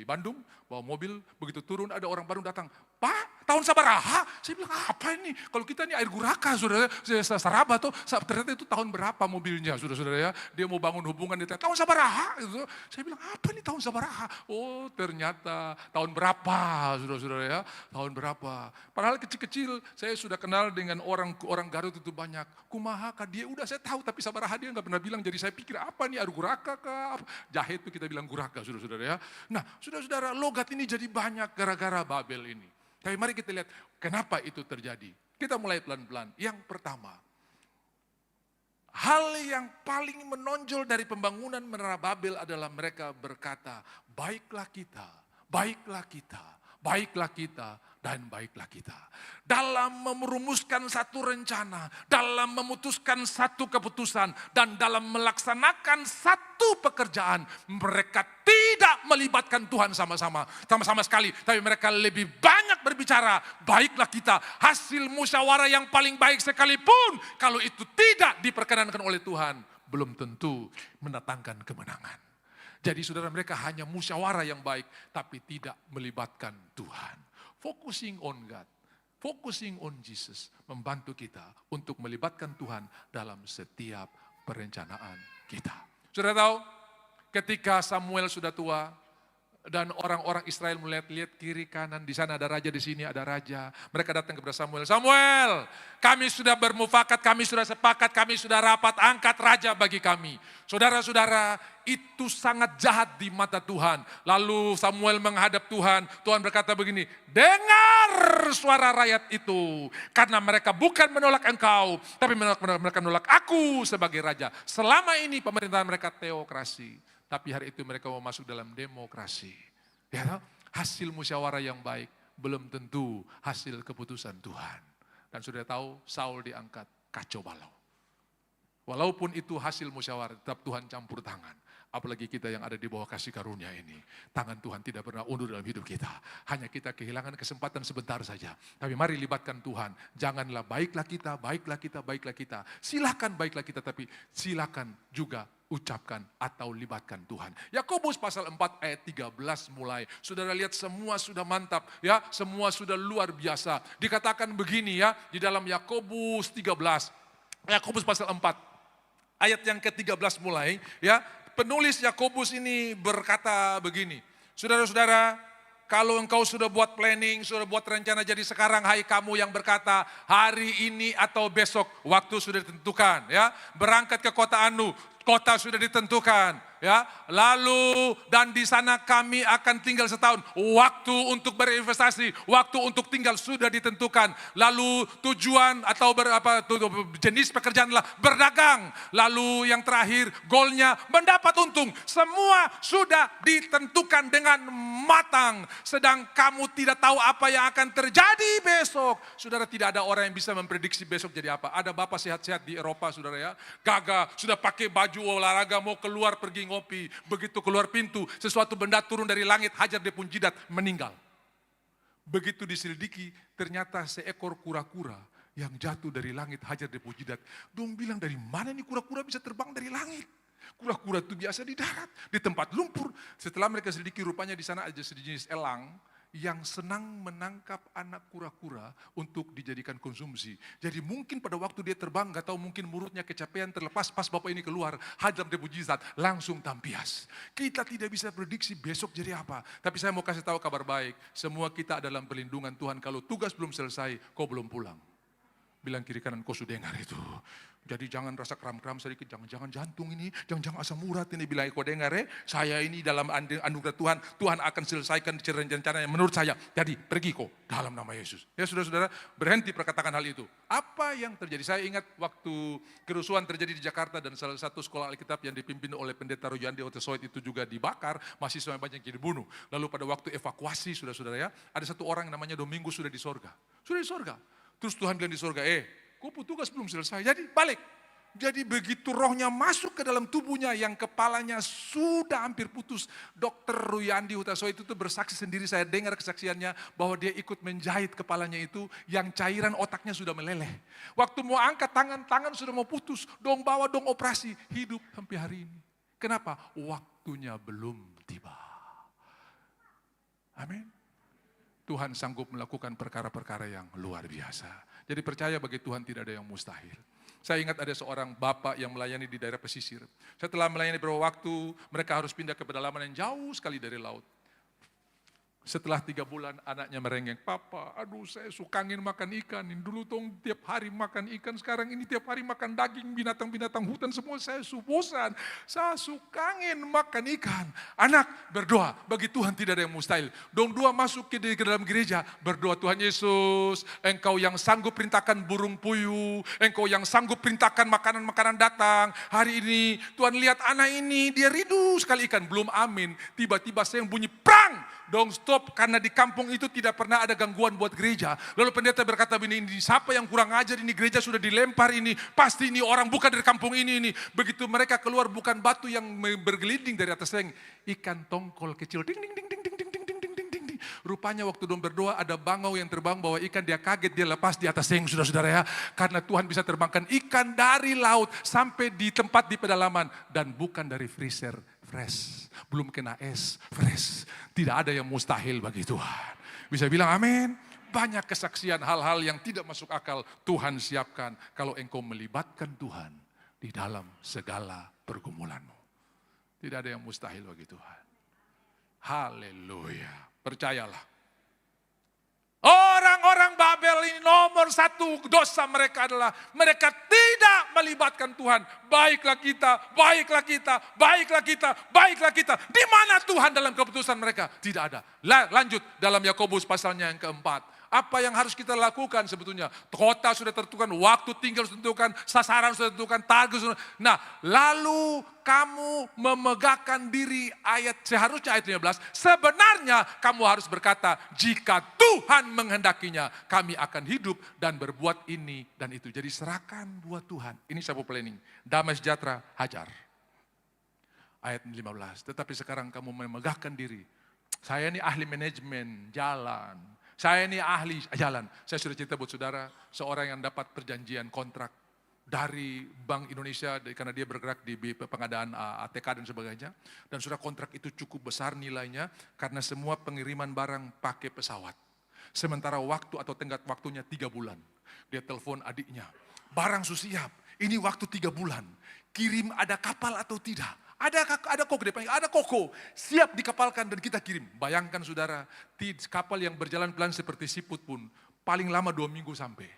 Bandung, bawa mobil, begitu turun ada orang Bandung datang, Pak, tahun sabaraha? Saya bilang, apa ini? Kalau kita ini air guraka, saudara, saraba tuh, ternyata itu tahun berapa mobilnya, saudara-saudara ya. Dia mau bangun hubungan, dia tanya, tahun sabaraha? Saya bilang, apa ini tahun sabaraha? Oh ternyata tahun berapa, saudara-saudara ya, tahun berapa. Padahal kecil-kecil, saya sudah kenal dengan orang Garut itu banyak. Kumaha kah dia, udah saya tahu, tapi sabaraha dia nggak pernah bilang, jadi saya pikir apa nih, air guraka kah? Jahe itu kita bilang guraka, saudara-saudara ya. Nah, saudara-saudara, logat ini jadi banyak gara-gara Babel ini. Tapi mari kita lihat kenapa itu terjadi. Kita mulai pelan-pelan. Yang pertama, hal yang paling menonjol dari pembangunan Menara Babel adalah mereka berkata, baiklah kita, baiklah kita, baiklah kita, dan baiklah kita. Dalam merumuskan satu rencana, dalam memutuskan satu keputusan, dan dalam melaksanakan satu pekerjaan, mereka tidak melibatkan Tuhan sama-sama sekali. Tapi mereka lebih banyak berbicara, baiklah kita, hasil musyawarah yang paling baik sekalipun, kalau itu tidak diperkenankan oleh Tuhan, belum tentu mendatangkan kemenangan. Jadi saudara, mereka hanya musyawarah yang baik, tapi tidak melibatkan Tuhan. Focusing on God, focusing on Jesus, membantu kita untuk melibatkan Tuhan dalam setiap perencanaan kita. Sudah tahu, ketika Samuel sudah tua, dan orang-orang Israel melihat-lihat kiri kanan, di sana ada raja, di sini ada raja. Mereka datang kepada Samuel, Samuel, kami sudah bermufakat, kami sudah sepakat, kami sudah rapat, angkat raja bagi kami. Saudara-saudara, itu sangat jahat di mata Tuhan. Lalu Samuel menghadap Tuhan, Tuhan berkata begini, dengar suara rakyat itu, karena mereka bukan menolak engkau, tapi mereka menolak aku sebagai raja. Selama ini pemerintahan mereka teokrasi. Tapi hari itu mereka mau masuk dalam demokrasi. Ya, hasil musyawarah yang baik belum tentu hasil keputusan Tuhan. Dan sudah tahu Saul diangkat kacau balau. Walaupun itu hasil musyawarah, tetap Tuhan campur tangan. Apalagi kita yang ada di bawah kasih karunia ini. Tangan Tuhan tidak pernah undur dalam hidup kita. Hanya kita kehilangan kesempatan sebentar saja. Tapi mari libatkan Tuhan. Janganlah baiklah kita, baiklah kita, baiklah kita. Silakan baiklah kita, tapi silakan juga ucapkan atau libatkan Tuhan. Yakobus pasal 4 ayat 13 mulai. Saudara lihat semua sudah mantap ya, semua sudah luar biasa. Dikatakan begini ya, di dalam Yakobus 13. Yakobus pasal 4 ayat yang ke-13 mulai ya. Penulis Yakobus ini berkata begini, saudara-saudara, kalau engkau sudah buat planning, sudah buat rencana, jadi sekarang hai kamu yang berkata hari ini atau besok, waktu sudah ditentukan ya, berangkat ke kota Anu, kota sudah ditentukan ya, lalu dan di sana kami akan tinggal setahun, waktu untuk berinvestasi, waktu untuk tinggal sudah ditentukan, lalu tujuan atau jenis pekerjaan adalah berdagang, lalu yang terakhir goalnya mendapat untung, semua sudah ditentukan dengan matang, sedang kamu tidak tahu apa yang akan terjadi besok. Saudara, tidak ada orang yang bisa memprediksi besok jadi apa. Ada bapak sehat-sehat di Eropa saudara ya, gagah, sudah pakai baju olahraga mau keluar pergi ngopi, begitu keluar pintu, sesuatu benda turun dari langit, hajar dia pun jidat, meninggal. Begitu diselidiki, ternyata seekor kura-kura yang jatuh dari langit, hajar dia pun jidat. Dong bilang, dari mana nih kura-kura bisa terbang dari langit? Kura-kura itu biasa di darat, di tempat lumpur. Setelah mereka selidiki, rupanya di sana ada sejenis elang yang senang menangkap anak kura-kura untuk dijadikan konsumsi. Jadi mungkin pada waktu dia terbang, gak tahu mungkin mulutnya kecapean, terlepas, pas bapak ini keluar, hajar dia mujizat, langsung tampias. Kita tidak bisa prediksi besok jadi apa. Tapi saya mau kasih tahu kabar baik, semua kita dalam perlindungan Tuhan. Kalau tugas belum selesai, kau belum pulang. Bilang kiri kanan, kau sudah dengar itu. Jadi jangan rasa kram-kram sedikit, jangan-jangan jantung ini, jangan-jangan asam urat ini. Bila kau dengar saya ini dalam anugerah Tuhan, Tuhan akan selesaikan rencana yang menurut saya. Jadi pergi kau dalam nama Yesus. Ya saudara-saudara, berhenti perkatakan hal itu. Apa yang terjadi? Saya ingat waktu kerusuhan terjadi di Jakarta dan salah satu sekolah Alkitab yang dipimpin oleh pendeta Royandi Otesoid itu juga dibakar, mahasiswa banyak yang dibunuh. Lalu pada waktu evakuasi saudara-saudara ya, ada satu orang yang namanya Domingo sudah di sorga. Sudah di sorga. Terus Tuhan bilang di sorga, kau petugas belum selesai, jadi balik. Jadi begitu rohnya masuk ke dalam tubuhnya yang kepalanya sudah hampir putus. Dokter Ruyandi Hutaso itu tuh bersaksi sendiri, saya dengar kesaksiannya bahwa dia ikut menjahit kepalanya itu yang cairan otaknya sudah meleleh. Waktu mau angkat tangan sudah mau putus. Dong bawa dong operasi, hidup sampai hari ini. Kenapa? Waktunya belum tiba. Amin. Tuhan sanggup melakukan perkara-perkara yang luar biasa. Jadi percaya bagi Tuhan tidak ada yang mustahil. Saya ingat ada seorang bapak yang melayani di daerah pesisir. Setelah melayani beberapa waktu, mereka harus pindah ke pedalaman yang jauh sekali dari laut. Setelah 3 bulan anaknya merengek, "Papa, aduh saya sukangin makan ikan. Dulu dong tiap hari makan ikan, sekarang ini tiap hari makan daging, binatang-binatang hutan semua saya bosan. Saya sukangin makan ikan." Anak berdoa, bagi Tuhan tidak ada yang mustahil. Dong 2 masuk ke dalam gereja, berdoa, "Tuhan Yesus, Engkau yang sanggup perintahkan burung puyuh, Engkau yang sanggup perintahkan makanan-makanan datang. Hari ini Tuhan lihat anak ini, dia rindu sekali ikan." Belum amin, tiba-tiba saya yang bunyi, prang! Dong stop, karena di kampung itu tidak pernah ada gangguan buat gereja. Lalu pendeta berkata, "Ini siapa yang kurang ajar, ini gereja sudah dilempar ini. Pasti ini orang bukan dari kampung ini." Begitu mereka keluar, bukan batu yang bergelinding dari atas seng, ikan tongkol kecil. Ding ding ding ding ding ding ding ding ding ding ding. Rupanya waktu dong berdoa ada bangau yang terbang bawa ikan, dia kaget, dia lepas di atas seng, saudara-saudara ya. Karena Tuhan bisa terbangkan ikan dari laut sampai di tempat di pedalaman dan bukan dari freezer. Fresh, belum kena es, fresh. Tidak ada yang mustahil bagi Tuhan. Bisa bilang amin? Banyak kesaksian hal-hal yang tidak masuk akal Tuhan siapkan kalau engkau melibatkan Tuhan di dalam segala pergumulanmu. Tidak ada yang mustahil bagi Tuhan. Haleluya. Percayalah. Orang-orang Babel ini nomor 1 dosa mereka adalah mereka tidak melibatkan Tuhan. Baiklah kita, baiklah kita, baiklah kita, baiklah kita. Di mana Tuhan dalam keputusan mereka? Tidak ada. Lanjut dalam Yakobus pasalnya yang keempat. Apa yang harus kita lakukan sebetulnya? Kota sudah tentukan, waktu tinggal sudah tentukan, sasaran sudah tentukan, target sudah. Nah, lalu kamu memegahkan diri, seharusnya ayat 15, sebenarnya kamu harus berkata, jika Tuhan menghendakinya, kami akan hidup dan berbuat ini dan itu. Jadi serahkan buat Tuhan. Ini sapu planning. Damai sejahtera, hajar. Ayat 15, tetapi sekarang kamu memegahkan diri. Saya ini ahli manajemen, jalan. Saya ini ahli jalan. Saya sudah cerita buat saudara, seorang yang dapat perjanjian kontrak dari Bank Indonesia, karena dia bergerak di pengadaan ATK dan sebagainya. Dan sudah kontrak itu cukup besar nilainya, karena semua pengiriman barang pakai pesawat. Sementara waktu atau tenggat waktunya 3 bulan. Dia telepon adiknya, barang sudah siap, ini waktu 3 bulan. Kirim ada kapal atau tidak? Ada koko, ada koko, siap dikapalkan dan kita kirim. Bayangkan saudara, kapal yang berjalan pelan seperti siput pun, paling lama 2 minggu sampai.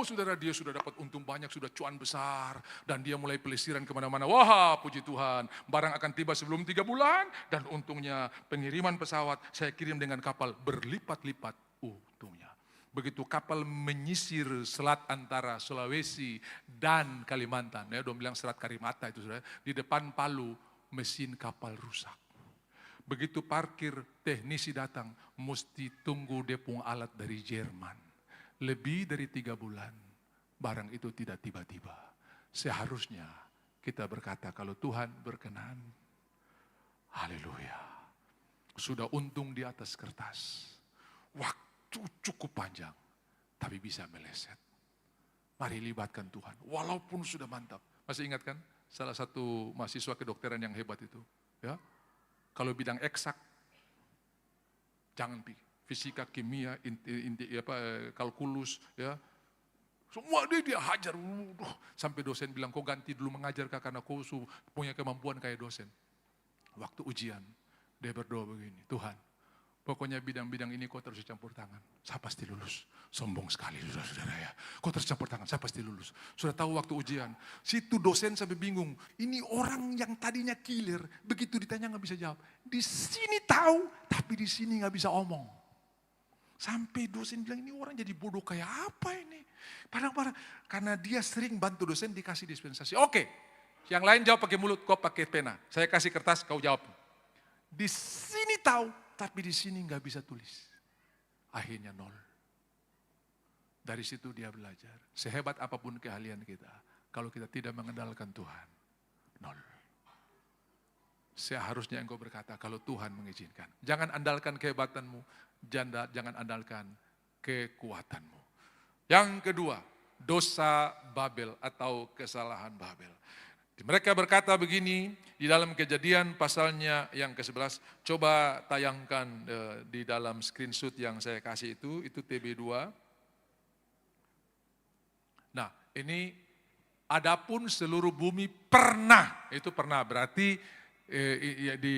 Saudara, dia sudah dapat untung banyak, sudah cuan besar. Dan dia mulai pelesiran kemana-mana. Wah, puji Tuhan, barang akan tiba sebelum 3 bulan. Dan untungnya pengiriman pesawat, saya kirim dengan kapal berlipat-lipat untungnya. Begitu kapal menyisir selat antara Sulawesi dan Kalimantan. Ya, udah bilang selat Karimata itu saudara. Di depan Palu, mesin kapal rusak. Begitu parkir, teknisi datang, mesti tunggu depung alat dari Jerman. Lebih dari 3 bulan, barang itu tidak tiba-tiba. Seharusnya kita berkata, kalau Tuhan berkenan, haleluya. Sudah untung di atas kertas. Waktu cukup panjang, tapi bisa meleset. Mari libatkan Tuhan, walaupun sudah mantap. Masih ingat kan, salah satu mahasiswa kedokteran yang hebat itu, ya. Kalau bidang eksak, jangan pergi. Fisika, kimia, kalkulus, ya. Semua dia hajar. Sampai dosen bilang, kau ganti dulu mengajar karena kau punya kemampuan kayak dosen. Waktu ujian, dia berdoa begini, Tuhan, pokoknya bidang-bidang ini kau terus campur tangan. Saya pasti lulus. Sombong sekali saudara-saudara ya. Kau terus campur tangan, saya pasti lulus. Sudah tahu waktu ujian. Situ dosen sampai bingung. Ini orang yang tadinya kilir. Begitu ditanya nggak bisa jawab. Di sini tahu, tapi di sini nggak bisa omong. Sampai dosen bilang ini orang jadi bodoh kayak apa ini. Padahal karena dia sering bantu dosen dikasih dispensasi. Oke, yang lain jawab pakai mulut, kau pakai pena. Saya kasih kertas, kau jawab. Di sini tahu, tapi di sini nggak bisa tulis. Akhirnya 0. Dari situ dia belajar. Sehebat apapun keahlian kita, Kalau kita tidak mengandalkan Tuhan, nol. Seharusnya engkau berkata kalau Tuhan mengizinkan. Jangan andalkan kehebatanmu, jangan andalkan kekuatanmu. Yang kedua, dosa Babel atau kesalahan Babel. Mereka berkata begini di dalam Kejadian pasalnya yang ke-11. Coba tayangkan di dalam screenshot yang saya kasih itu TB2. Nah, ini adapun seluruh bumi pernah, itu pernah berarti di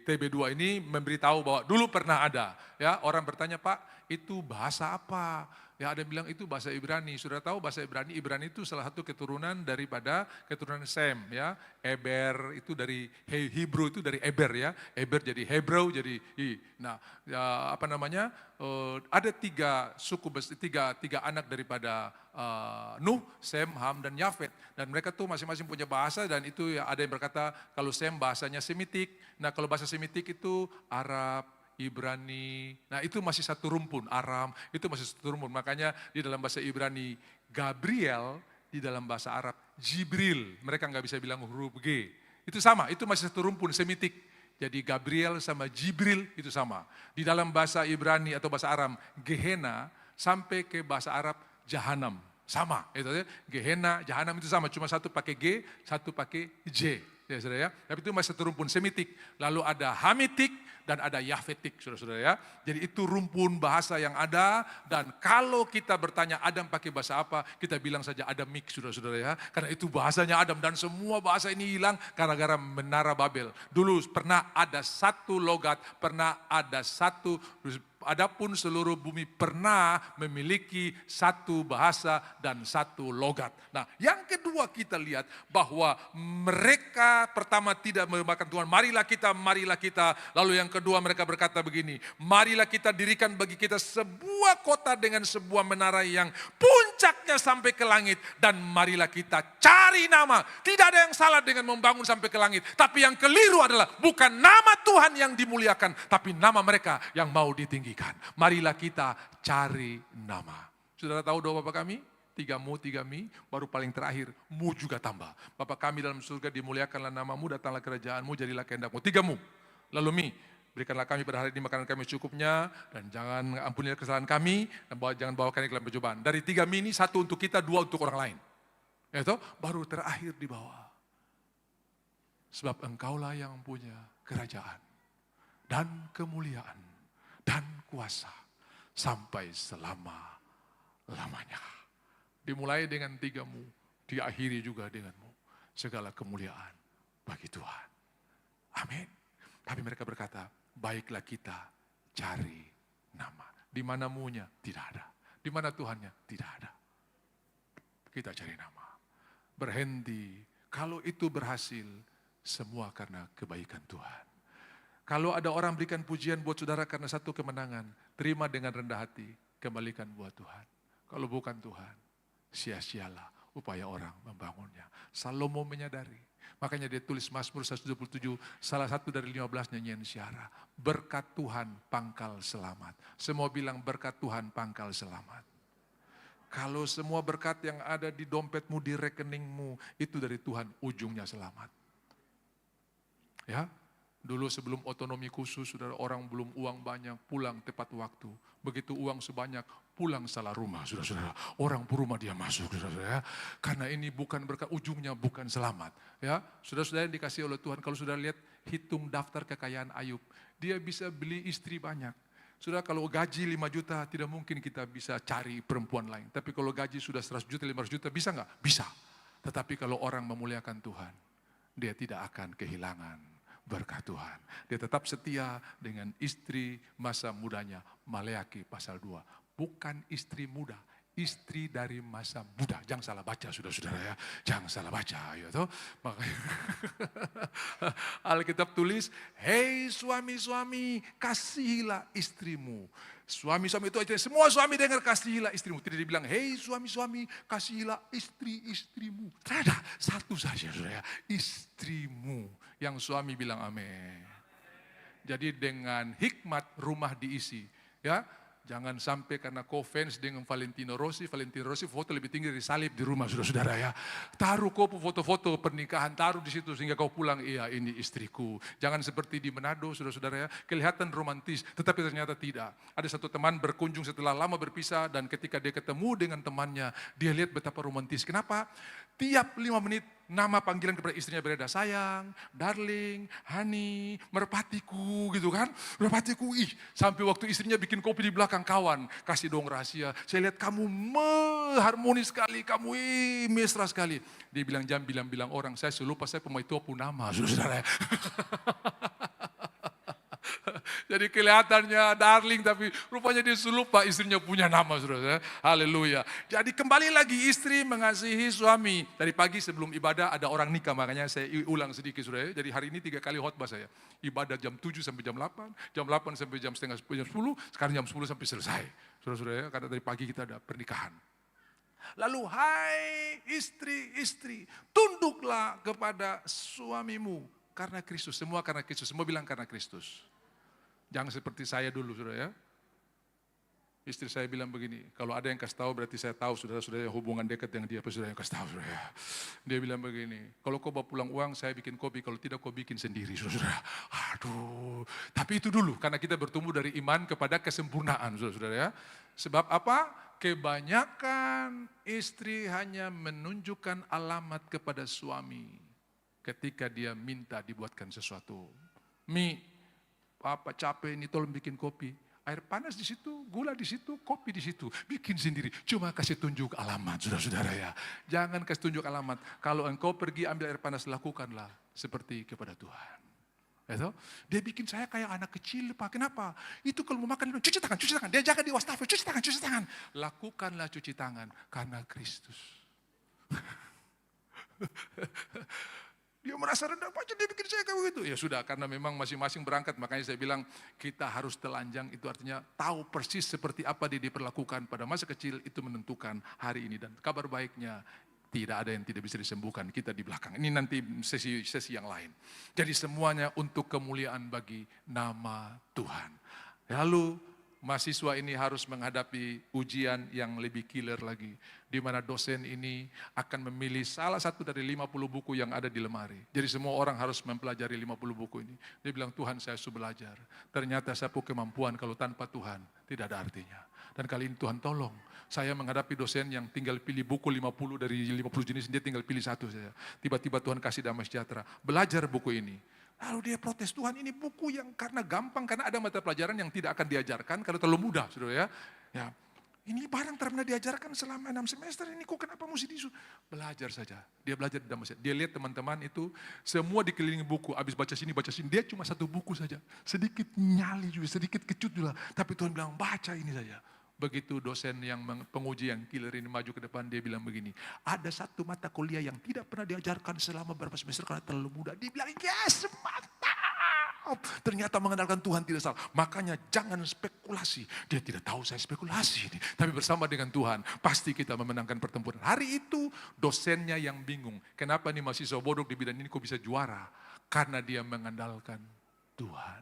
TB2 ini memberitahu bahwa dulu pernah ada. Ya, orang bertanya, Pak, itu bahasa apa? Ya, ada yang bilang itu bahasa Ibrani. Sudah tahu bahasa Ibrani itu salah satu keturunan daripada keturunan Sem, ya. Eber itu dari Hebrew itu dari Eber, ya. Eber jadi Hebrew jadi nah, ya, apa namanya? Ada tiga suku, tiga anak daripada Nuh, Sem, Ham, dan Yafet. Dan mereka tuh masing-masing punya bahasa, dan itu ya, ada yang berkata kalau Sem bahasanya Semitik. Nah, kalau bahasa Semitik itu Arab, Ibrani, nah itu masih satu rumpun, Aram, itu masih satu rumpun. Makanya di dalam bahasa Ibrani, Gabriel, di dalam bahasa Arab, Jibril, mereka nggak bisa bilang huruf G. Itu sama, itu masih satu rumpun, Semitik. Jadi Gabriel sama Jibril itu sama. Di dalam bahasa Ibrani atau bahasa Aram, Gehenna, sampai ke bahasa Arab, Jahanam. Sama, itu Gehenna, Jahanam itu sama, cuma satu pakai G, satu pakai J. Ya, saudara ya. Tapi itu masih satu rumpun Semitik. Lalu ada Hamitik dan ada Yafetik, saudara-saudara ya. Jadi itu rumpun bahasa yang ada, dan kalau kita bertanya Adam pakai bahasa apa, kita bilang saja Adamik, saudara-saudara ya. Karena itu bahasanya Adam, dan semua bahasa ini hilang gara-gara menara Babel. Dulu pernah ada satu logat, pernah ada satu. Adapun seluruh bumi pernah memiliki satu bahasa dan satu logat. Nah, yang kedua kita lihat bahwa mereka pertama tidak memakan Tuhan. Marilah kita. Lalu yang kedua mereka berkata begini, marilah kita dirikan bagi kita sebuah kota dengan sebuah menara yang puncaknya sampai ke langit. Dan marilah kita cari nama. Tidak ada yang salah dengan membangun sampai ke langit. Tapi yang keliru adalah bukan nama Tuhan yang dimuliakan, tapi nama mereka yang mau ditinggikan. Marilah kita cari nama. Saudara tahu doa Bapa kami? 3mu, 3mi, baru paling terakhir, mu juga tambah. Bapa kami dalam surga, dimuliakanlah namamu, datanglah kerajaanmu, jadilah kehendakmu. 3mu. Lalu mi, berikanlah kami pada hari ini makanan kami cukupnya, dan jangan ampunilah kesalahan kami, dan jangan bawa kami ke dalam pencobaan. Dari 3mi ini, 1 untuk kita, 2 untuk orang lain. Itu baru terakhir di bawah. Sebab engkaulah yang punya kerajaan, dan kemuliaan, dan kuasa, sampai selama-lamanya. Dimulai dengan 3mu, diakhiri juga denganmu. Segala kemuliaan bagi Tuhan. Amin. Tapi mereka berkata, baiklah kita cari nama. Di mana munya? Tidak ada. Di mana Tuhannya? Tidak ada. Kita cari nama. Berhenti. Kalau itu berhasil, semua karena kebaikan Tuhan. Kalau ada orang berikan pujian buat saudara karena satu kemenangan, terima dengan rendah hati, kembalikan buat Tuhan. Kalau bukan Tuhan, sia-sialah upaya orang membangunnya. Salomo menyadari, makanya dia tulis Mazmur 127, salah satu dari 15 nyanyian syara. Berkat Tuhan pangkal selamat. Semua bilang berkat Tuhan pangkal selamat. Kalau semua berkat yang ada di dompetmu, di rekeningmu, itu dari Tuhan, ujungnya selamat. Ya. Dulu sebelum otonomi khusus, saudara, orang belum uang banyak, pulang tepat waktu. Begitu uang sebanyak, pulang salah rumah, saudara-saudara. Orang berumah dia masuk, saudara-saudara. Karena ini bukan berkat, ujungnya bukan selamat. Ya, saudara-saudara yang dikasih oleh Tuhan, kalau saudara lihat, hitung daftar kekayaan Ayub. Dia bisa beli istri banyak. Saudara, kalau gaji 5 juta, tidak mungkin kita bisa cari perempuan lain. Tapi kalau gaji sudah 100 juta, 500 juta, bisa nggak? Bisa. Tetapi kalau orang memuliakan Tuhan, dia tidak akan kehilangan berkat Tuhan. Dia tetap setia dengan istri masa mudanya. Maleaki pasal 2. Bukan istri muda, istri dari masa muda. Jangan salah baca, saudara-saudara ya. Jangan salah baca. Ya, toh? Makanya Alkitab tulis, hei suami-suami, kasihilah istrimu. Suami-suami itu aja, semua suami dengar kasihilah istrimu. Tidak dibilang, hei suami-suami, kasihilah istri-istrimu. Tidak ada, satu saja saudara, istrimu. Yang suami bilang amin. Jadi dengan hikmat rumah diisi. Ya, Jangan sampai karena kau fans dengan Valentino Rossi foto lebih tinggi dari salib di rumah, saudara-saudara ya. Taruh kau foto-foto pernikahan, taruh di situ sehingga kau pulang, iya ini istriku. Jangan seperti di Manado, saudara-saudara ya, kelihatan romantis, tetapi ternyata tidak. Ada satu teman berkunjung setelah lama berpisah, dan ketika dia ketemu dengan temannya, dia lihat betapa romantis. Kenapa? Tiap 5 menit nama panggilan kepada istrinya berbeda, sayang, darling, honey, merpatiku gitu kan. Merpatiku, sampai waktu istrinya bikin kopi di belakang, kawan, kasih dong rahasia. Saya lihat kamu harmonis sekali, kamu mesra sekali. Dia bilang, jangan bilang-bilang orang, saya lupa saya pemain topu nama, saudara. Jadi kelihatannya darling, tapi rupanya dia lupa istrinya punya nama, saudara. Haleluya. Jadi kembali lagi, istri mengasihi suami. Dari pagi sebelum ibadah ada orang nikah, makanya saya ulang sedikit, saudara. Jadi hari ini 3 kali khotbah saya. Ibadah jam 7 sampai jam 8, jam 8 sampai jam setengah 10, sekarang jam 10 sampai selesai. Saudara-saudara, karena dari pagi kita ada pernikahan. Lalu, hai istri-istri, tunduklah kepada suamimu karena Kristus. Semua karena Kristus, semua bilang karena Kristus. Jangan seperti saya dulu, saudara ya. Istri saya bilang begini, kalau ada yang kasih tahu berarti saya tahu, saudara-saudara, hubungan dekat dengan dia, saudara yang kasih tahu, saudara ya. Dia bilang begini, kalau kau bawa pulang uang, saya bikin kopi, kalau tidak kau bikin sendiri, saudara. Aduh, tapi itu dulu, karena kita bertumbuh dari iman kepada kesempurnaan, saudara-saudara ya. Sebab apa? Kebanyakan istri hanya menunjukkan alamat kepada suami ketika dia minta dibuatkan sesuatu. Papa capek ini, tolong bikin kopi. Air panas di situ, gula di situ, kopi di situ. Bikin sendiri. Cuma kasih tunjuk alamat, saudara-saudara ya. Jangan kasih tunjuk alamat. Kalau engkau pergi ambil air panas, lakukanlah seperti kepada Tuhan. Itu? Dia bikin saya kayak anak kecil, Pak. Kenapa? Itu kalau mau makan, cuci tangan, cuci tangan. Dia jaga di wastafel, cuci tangan, cuci tangan. Lakukanlah cuci tangan karena Kristus. Dia merasa rendah, Pak, dia bikin saya kayak begitu. Ya sudah, karena memang masing-masing berangkat, makanya saya bilang kita harus telanjang, itu artinya tahu persis seperti apa dia diperlakukan pada masa kecil, itu menentukan hari ini. Dan kabar baiknya, tidak ada yang tidak bisa disembuhkan, kita di belakang. Ini nanti sesi yang lain. Jadi semuanya untuk kemuliaan bagi nama Tuhan. Lalu mahasiswa ini harus menghadapi ujian yang lebih killer lagi. Di mana dosen ini akan memilih salah satu dari 50 buku yang ada di lemari. Jadi semua orang harus mempelajari 50 buku ini. Dia bilang, Tuhan saya sudah belajar. Ternyata saya punya kemampuan, kalau tanpa Tuhan tidak ada artinya. Dan kali ini Tuhan tolong. Saya menghadapi dosen yang tinggal pilih buku 50 dari 50 jenis, dia tinggal pilih satu saja. Tiba-tiba Tuhan kasih damai sejahtera. Belajar buku ini. Lalu dia protes, Tuhan ini buku yang karena gampang, karena ada mata pelajaran yang tidak akan diajarkan karena terlalu mudah, saudara ya. Ini barang pernah diajarkan selama 6 semester, ini kok kenapa mesti disuruh? Belajar saja, dia belajar di dalam. Dia lihat teman-teman itu semua dikelilingi buku, habis baca sini, dia cuma satu buku saja. Sedikit nyali juga, sedikit kecut juga, tapi Tuhan bilang baca ini saja. Begitu dosen yang penguji yang killer ini maju ke depan, dia bilang begini, ada satu mata kuliah yang tidak pernah diajarkan selama beberapa semester karena terlalu mudah. Dia bilang, yes, mantap. Ternyata mengandalkan Tuhan tidak salah. Makanya jangan spekulasi. Dia tidak tahu saya spekulasi ini. Tapi bersama dengan Tuhan, pasti kita memenangkan pertempuran. Hari itu dosennya yang bingung. Kenapa nih mahasiswa bodoh di bidang ini kok bisa juara? Karena dia mengandalkan Tuhan.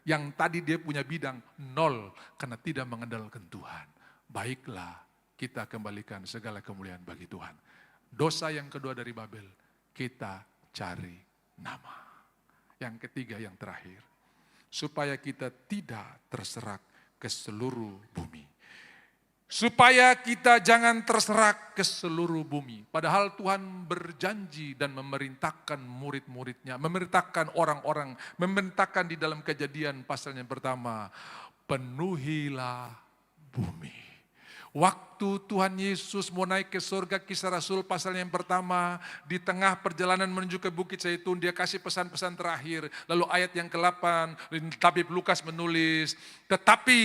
Yang tadi dia punya bidang 0 karena tidak mengandalkan Tuhan. Baiklah, kita kembalikan segala kemuliaan bagi Tuhan. Dosa yang kedua dari Babel, kita cari nama. Yang ketiga, yang terakhir, supaya kita tidak terserak ke seluruh bumi. Supaya kita jangan terserak ke seluruh bumi. Padahal Tuhan berjanji dan memerintahkan murid-muridnya, memerintahkan orang-orang, memerintahkan di dalam Kejadian pasal yang pertama, penuhilah bumi. Waktu Tuhan Yesus mau naik ke surga, Kisah Rasul pasal yang pertama, di tengah perjalanan menuju ke Bukit Zaitun, dia kasih pesan-pesan terakhir. Lalu ayat yang ke-8, Tabib Lukas menulis, tetapi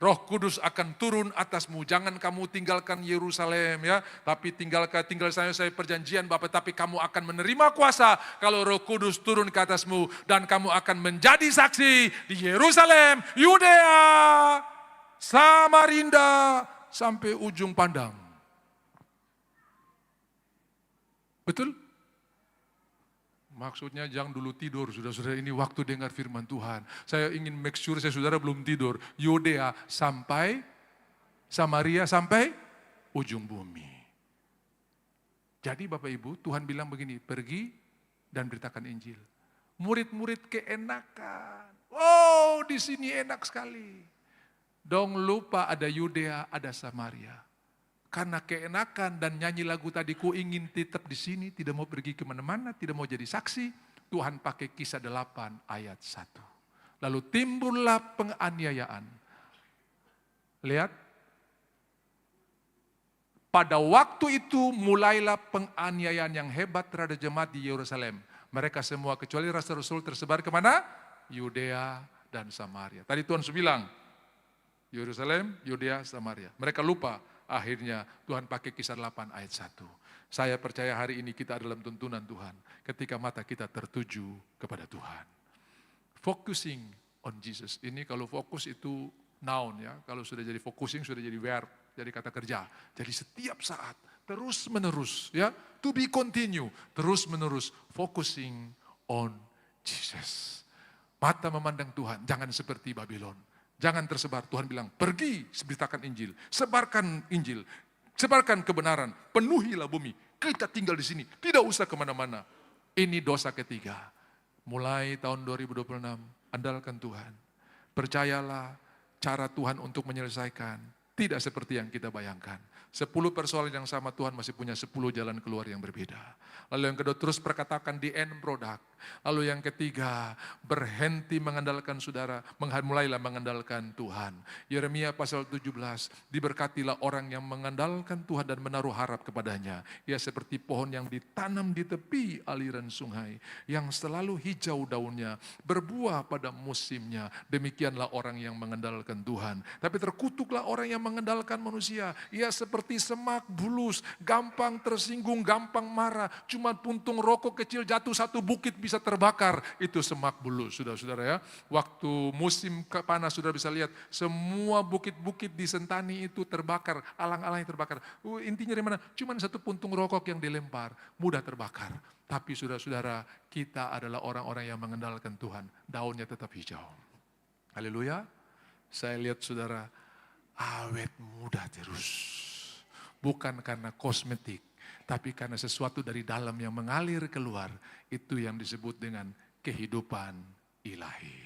Roh Kudus akan turun atasmu, jangan kamu tinggalkan Yerusalem ya, tapi tinggal saya perjanjian Bapa, tapi kamu akan menerima kuasa kalau Roh Kudus turun ke atasmu, dan kamu akan menjadi saksi di Yerusalem, Yudea, Samarinda, sampai ujung pandang. Betul? Maksudnya jangan dulu tidur, saudara-saudara, ini waktu dengar firman Tuhan. Saya ingin make sure saudara belum tidur. Yudea sampai Samaria sampai ujung bumi. Jadi Bapak Ibu, Tuhan bilang begini, pergi dan beritakan Injil. Murid-murid keenakan. Oh, di sini enak sekali. Dong lupa ada Yudea, ada Samaria. Karena keenakan dan nyanyi lagu tadi, ku ingin tetap di sini, tidak mau pergi kemana-mana, tidak mau jadi saksi. Tuhan pakai Kisah 8 ayat 1. Lalu timbullah penganiayaan. Lihat. Pada waktu itu mulailah penganiayaan yang hebat terhadap jemaat di Yerusalem. Mereka semua kecuali rasul-rasul tersebar kemana? Yudea dan Samaria. Tadi Tuhan bilang, Yerusalem, Yudea, Samaria. Mereka lupa. Akhirnya Tuhan pakai Kisah 8 ayat 1. Saya percaya hari ini kita dalam tuntunan Tuhan. Ketika mata kita tertuju kepada Tuhan. Focusing on Jesus. Ini kalau fokus itu noun ya. Kalau sudah jadi focusing sudah jadi verb. Jadi kata kerja. Jadi setiap saat terus menerus ya. To be continue. Terus menerus focusing on Jesus. Mata memandang Tuhan. Jangan seperti Babylon. Jangan tersebar. Tuhan bilang, pergi beritakan Injil. Sebarkan Injil. Sebarkan kebenaran. Penuhilah bumi. Kita tinggal di sini. Tidak usah kemana-mana. Ini dosa ketiga. Mulai tahun 2026, andalkan Tuhan. Percayalah cara Tuhan untuk menyelesaikan. Tidak seperti yang kita bayangkan. 10 persoalan yang sama Tuhan masih punya 10 jalan keluar yang berbeda. Lalu yang kedua terus perkatakan the end product. Lalu yang ketiga berhenti mengandalkan saudara, mulailah mengandalkan Tuhan. Yeremia pasal 17, diberkatilah orang yang mengandalkan Tuhan dan menaruh harap kepadanya. Ia seperti pohon yang ditanam di tepi aliran sungai, yang selalu hijau daunnya, berbuah pada musimnya. Demikianlah orang yang mengandalkan Tuhan. Tapi terkutuklah orang yang mengandalkan manusia. Ia seperti semak bulus, gampang tersinggung, gampang marah. Cuma puntung rokok kecil jatuh satu bukit bisa terbakar. Itu semak bulus, saudara-saudara ya. Waktu musim panas saudara bisa lihat, semua bukit-bukit di Sentani itu terbakar, alang-alangnya terbakar. Intinya dari mana? Cuma satu puntung rokok yang dilempar, mudah terbakar. Tapi saudara-saudara, kita adalah orang-orang yang mengandalkan Tuhan. Daunnya tetap hijau. Haleluya. Saya lihat saudara, awet muda terus. Bukan karena kosmetik, tapi karena sesuatu dari dalam yang mengalir keluar. Itu yang disebut dengan kehidupan ilahi.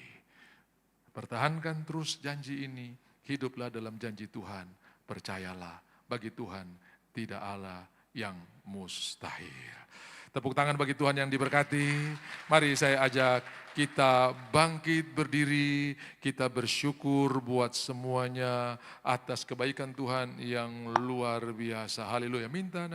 Pertahankan terus janji ini. Hiduplah dalam janji Tuhan. Percayalah, bagi Tuhan tidak Allah yang mustahil. Tepuk tangan bagi Tuhan yang diberkati. Mari saya ajak kita bangkit berdiri. Kita bersyukur buat semuanya atas kebaikan Tuhan yang luar biasa. Haleluya. Minta